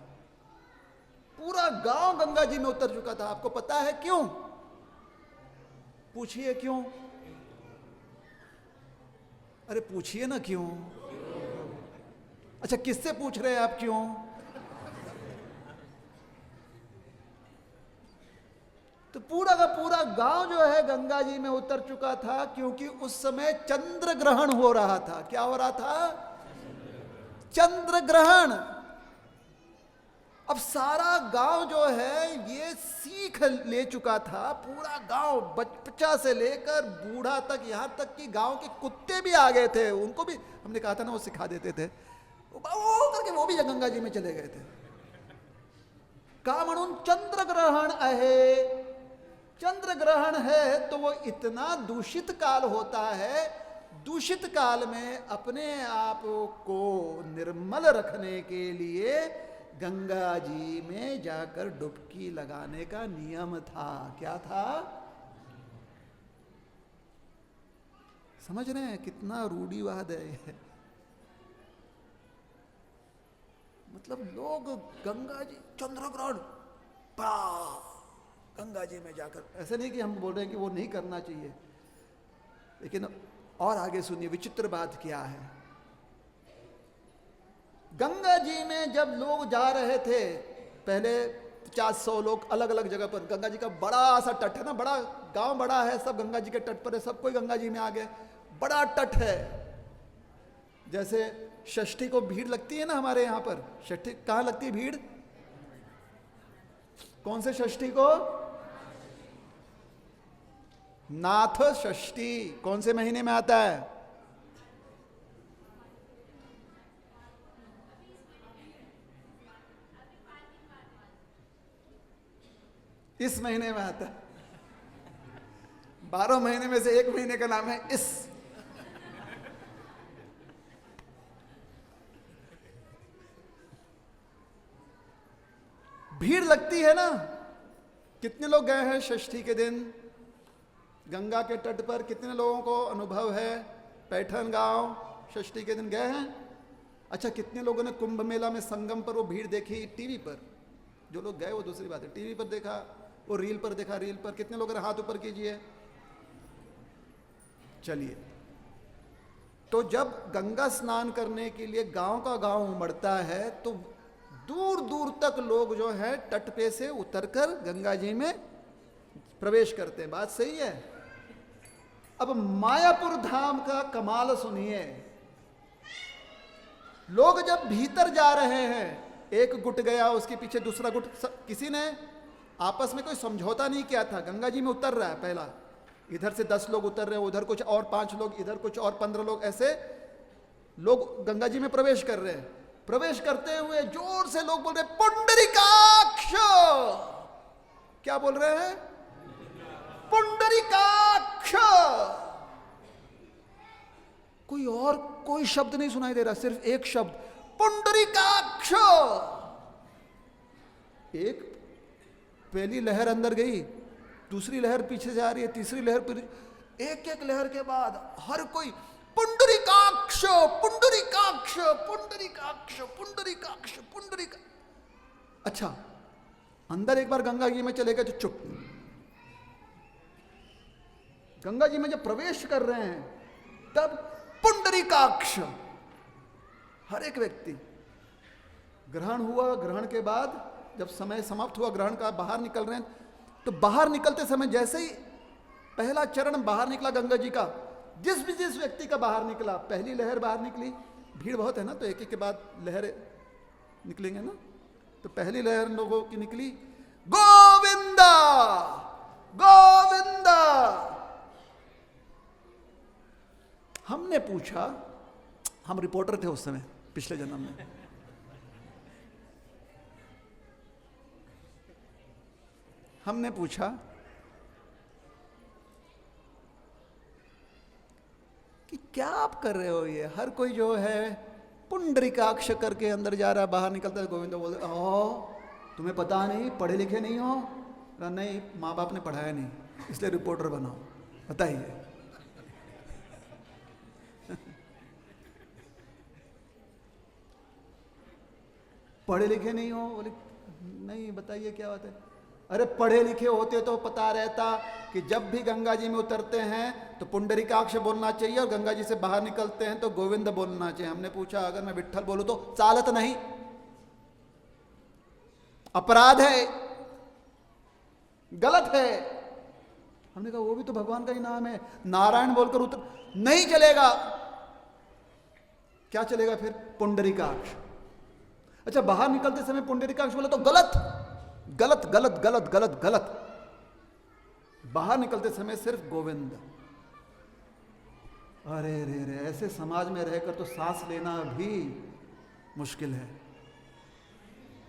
A: पूरा गांव गंगा जी में उतर चुका था। आपको पता है क्यों? पूछिए क्यों? अरे पूछिए ना क्यों। अच्छा, किससे पूछ रहे हैं आप क्यों? तो पूरा का पूरा गांव जो है गंगा जी में उतर चुका था, क्योंकि उस समय चंद्र ग्रहण हो रहा था। क्या हो रहा था? चंद्र ग्रहण। अब सारा गांव जो है ये सीख ले चुका था, पूरा गांव, बच्चा से लेकर बूढ़ा तक, यहां तक कि गांव के कुत्ते भी आ गए थे। उनको भी हमने कहा था ना, वो सिखा देते थे, वो करके वो भी गंगा जी में चले गए थे। का म्हणून चंद्र ग्रहण आहे। चंद्र ग्रहण है तो वो इतना दूषित काल होता है। दूषित काल में अपने आप को निर्मल रखने के लिए गंगा जी में जाकर डुबकी लगाने का नियम था। क्या था? समझ रहे हैं कितना रूढ़िवाद है ये? मतलब लोग गंगा जी, चंद्रग्रहण, गंगा जी में जाकर, ऐसे नहीं कि हम बोल रहे हैं कि वो नहीं करना चाहिए, लेकिन और आगे सुनिए विचित्र बात क्या है। गंगा जी में जब लोग जा रहे थे, पहले 50-100 लोग अलग अलग जगह पर, गंगा जी का बड़ा सा तट है ना, बड़ा गांव बड़ा है, सब गंगा जी के तट पर है, सब कोई गंगा जी में आ गए, बड़ा तट है। जैसे षष्ठी को भीड़ लगती है ना हमारे यहाँ पर, षष्ठी कहाँ लगती है भीड़? कौन से षष्ठी को? नाथ षष्ठी। कौन से महीने में आता है? इस महीने में आता है। 12 महीने में से एक महीने का नाम है इस। भीड़ लगती है ना। कितने लोग गए हैं षष्ठी के दिन गंगा के तट पर? कितने लोगों को अनुभव है? पैठन गांव षष्ठी के दिन गए हैं? अच्छा, कितने लोगों ने कुंभ मेला में संगम पर वो भीड़ देखी टीवी पर? जो लोग गए वो दूसरी बात है, टीवी पर देखा, वो रील पर देखा, रील पर कितने लोगों ने हाथ ऊपर कीजिए। चलिए, तो जब गंगा स्नान करने के लिए गांव का गांव उमड़ता है तो दूर दूर तक लोग जो है तट पे से उतरकर गंगा जी में प्रवेश करते हैं। बात सही है? अब मायापुर धाम का कमाल सुनिए। लोग जब भीतर जा रहे हैं, एक गुट गया, उसके पीछे दूसरा गुट, किसी ने आपस में कोई समझौता नहीं किया था। गंगा जी में उतर रहा है पहला, इधर से 10 लोग उतर रहे हैं, उधर कुछ और 5 लोग, इधर कुछ और 15 लोग, ऐसे लोग गंगा जी में प्रवेश कर रहे हैं। प्रवेश करते हुए जोर से लोग बोल रहे हैं पुंडरीकाक्ष। क्या बोल रहे हैं? पुंडरीकाक्ष। कोई और कोई शब्द नहीं सुनाई दे रहा, सिर्फ एक शब्द, पुंडरीकाक्ष। एक पहली लहर अंदर गई, दूसरी लहर पीछे से आ रही है, तीसरी लहर, एक एक लहर के बाद हर कोई पुंडरीकाक्ष, पुंडरीकाक्ष, पुंडरीकाक्ष, पुंडरीकाक्ष, पुंडरीका। अच्छा, अंदर एक बार गंगा जी में चले गए तो चुप। गंगा जी में जब प्रवेश कर रहे हैं तब पुंडरीकाक्ष। हर एक व्यक्ति, ग्रहण हुआ, ग्रहण के बाद जब समय समाप्त हुआ ग्रहण का, बाहर निकल रहे हैं, तो बाहर निकलते समय जैसे ही पहला चरण बाहर निकला गंगा जी का, जिस व्यक्ति का बाहर निकला, पहली लहर बाहर निकली, भीड़ बहुत है ना तो एक एक के बाद लहर निकलेंगे ना, तो पहली लहर लोगों की निकली, गोविंदा गोविंदा। हमने पूछा, हम रिपोर्टर थे उस समय पिछले जन्म में, हमने पूछा कि क्या आप कर रहे हो ये? हर कोई जो है पुंडरीकाक्ष करके अंदर जा रहा है, बाहर निकलता है गोविंद बोल रहे, ओ तुम्हें पता नहीं, पढ़े लिखे नहीं हो? नहीं, माँ बाप ने पढ़ाया नहीं, इसलिए रिपोर्टर बनाओ, बताइए। पढ़े लिखे नहीं हो? बोले नहीं, बताइए क्या बात है? अरे पढ़े लिखे होते तो पता रहता कि जब भी गंगा जी में उतरते हैं तो पुंडरीकाक्ष बोलना चाहिए और गंगा जी से बाहर निकलते हैं तो गोविंद बोलना चाहिए। हमने पूछा अगर मैं विट्ठल बोलूं तो? चालत नहीं, अपराध है, गलत है। हमने कहा वो भी तो भगवान का ही नाम है, नारायण बोलकर उतर नहीं चलेगा। क्या चलेगा फिर? पुंडरीकाक्ष। अच्छा, बाहर निकलते समय पुंडरीकाक्ष बोला तो गलत गलत गलत गलत गलत गलत। बाहर निकलते समय सिर्फ गोविंद। अरे रे रे, ऐसे समाज में रहकर तो सांस लेना भी मुश्किल है।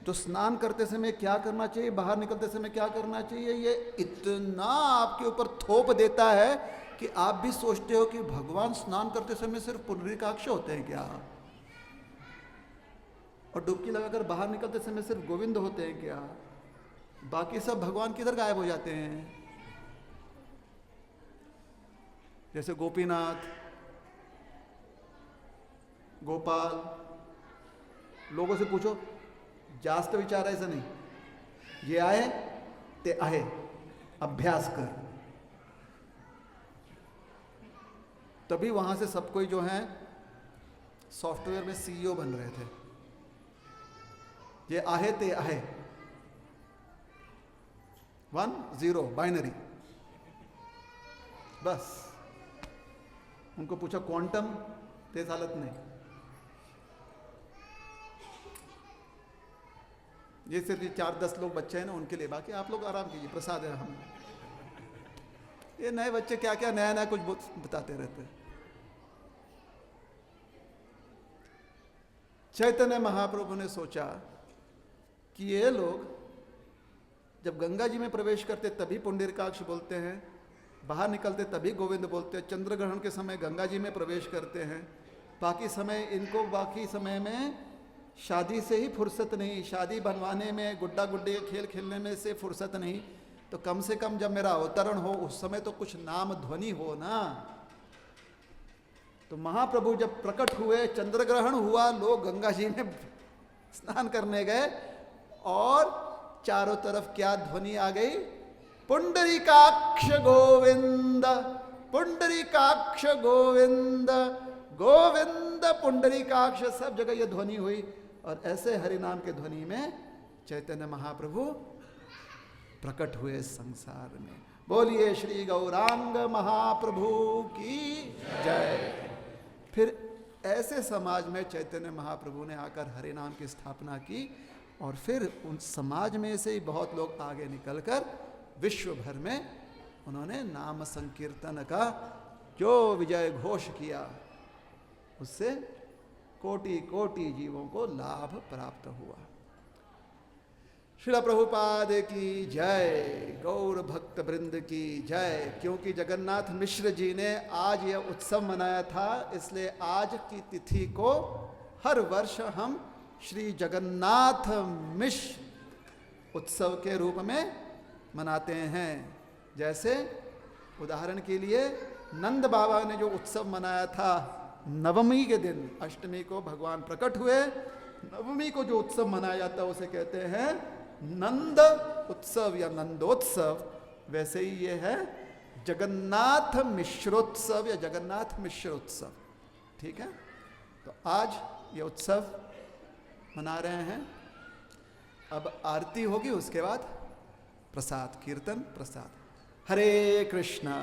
A: तो स्नान करते समय क्या करना चाहिए, बाहर निकलते समय क्या करना चाहिए, ये इतना आपके ऊपर थोप देता है कि आप भी सोचते हो कि भगवान स्नान करते समय सिर्फ पुंडरीकाक्ष होते हैं क्या? और डुबकी लगाकर बाहर निकलते समय सिर्फ गोविंद होते हैं क्या? बाकी सब भगवान किधर गायब हो जाते हैं? जैसे गोपीनाथ, गोपाल, लोगों से पूछो, जास्त विचार ऐसा नहीं, ये आए ते आए, अभ्यास कर, तभी वहां से सब कोई जो है सॉफ्टवेयर में सीईओ बन रहे थे। ये आहे ते आहे, 1 0 बाइनरी, बस। उनको पूछा क्वांटम, तेज हालत नहीं। ये सिर्फ 4-10 लोग बच्चे हैं ना, उनके लिए, बाकी आप लोग आराम कीजिए, प्रसाद है। हम ये नए बच्चे क्या क्या नया नया कुछ बताते रहते हैं। चैतन्य महाप्रभु ने सोचा कि ये लोग जब गंगा जी में प्रवेश करते तभी पुंडरीकाक्ष बोलते हैं, बाहर निकलते तभी गोविंद बोलते हैं, चंद्र ग्रहण के समय गंगा जी में प्रवेश करते हैं, बाकी समय में शादी से ही फुर्सत नहीं, शादी बनवाने में, गुड्डा गुड्डी के खेल खेलने में से फुर्सत नहीं, तो कम से कम जब मेरा अवतरण हो उस समय तो कुछ नाम ध्वनि हो ना। तो महाप्रभु जब प्रकट हुए, चंद्र ग्रहण हुआ, लोग गंगा जी में स्नान करने गए और चारों तरफ क्या ध्वनि आ गई? पुंडरीकाक्ष गोविंद, पुंडरीकाक्ष गोविंद, गोविंद पुंडरीकाक्ष, सब जगह ये ध्वनि हुई। और ऐसे हरिनाम के ध्वनि में चैतन्य महाप्रभु प्रकट हुए संसार में। बोलिए श्री गौरांग महाप्रभु की जय। फिर ऐसे समाज में चैतन्य महाप्रभु ने आकर हरिनाम की स्थापना की और फिर उन समाज में से ही बहुत लोग आगे निकलकर विश्व भर में उन्होंने नाम संकीर्तन का जो विजय घोष किया, उससे कोटि कोटि जीवों को लाभ प्राप्त हुआ। श्रील प्रभुपाद की जय, गौर भक्त वृंद की जय। क्योंकि जगन्नाथ मिश्र जी ने आज यह उत्सव मनाया था, इसलिए आज की तिथि को हर वर्ष हम श्री जगन्नाथ मिश्र उत्सव के रूप में मनाते हैं। जैसे उदाहरण के लिए नंद बाबा ने जो उत्सव मनाया था नवमी के दिन, अष्टमी को भगवान प्रकट हुए, नवमी को जो उत्सव मनाया जाता है उसे कहते हैं नंद उत्सव या नंदोत्सव। वैसे ही ये है जगन्नाथ मिश्रोत्सव या जगन्नाथ मिश्रोत्सव। ठीक है, तो आज ये उत्सव मना रहे हैं। अब आरती होगी, उसके बाद प्रसाद, कीर्तन प्रसाद। हरे कृष्णा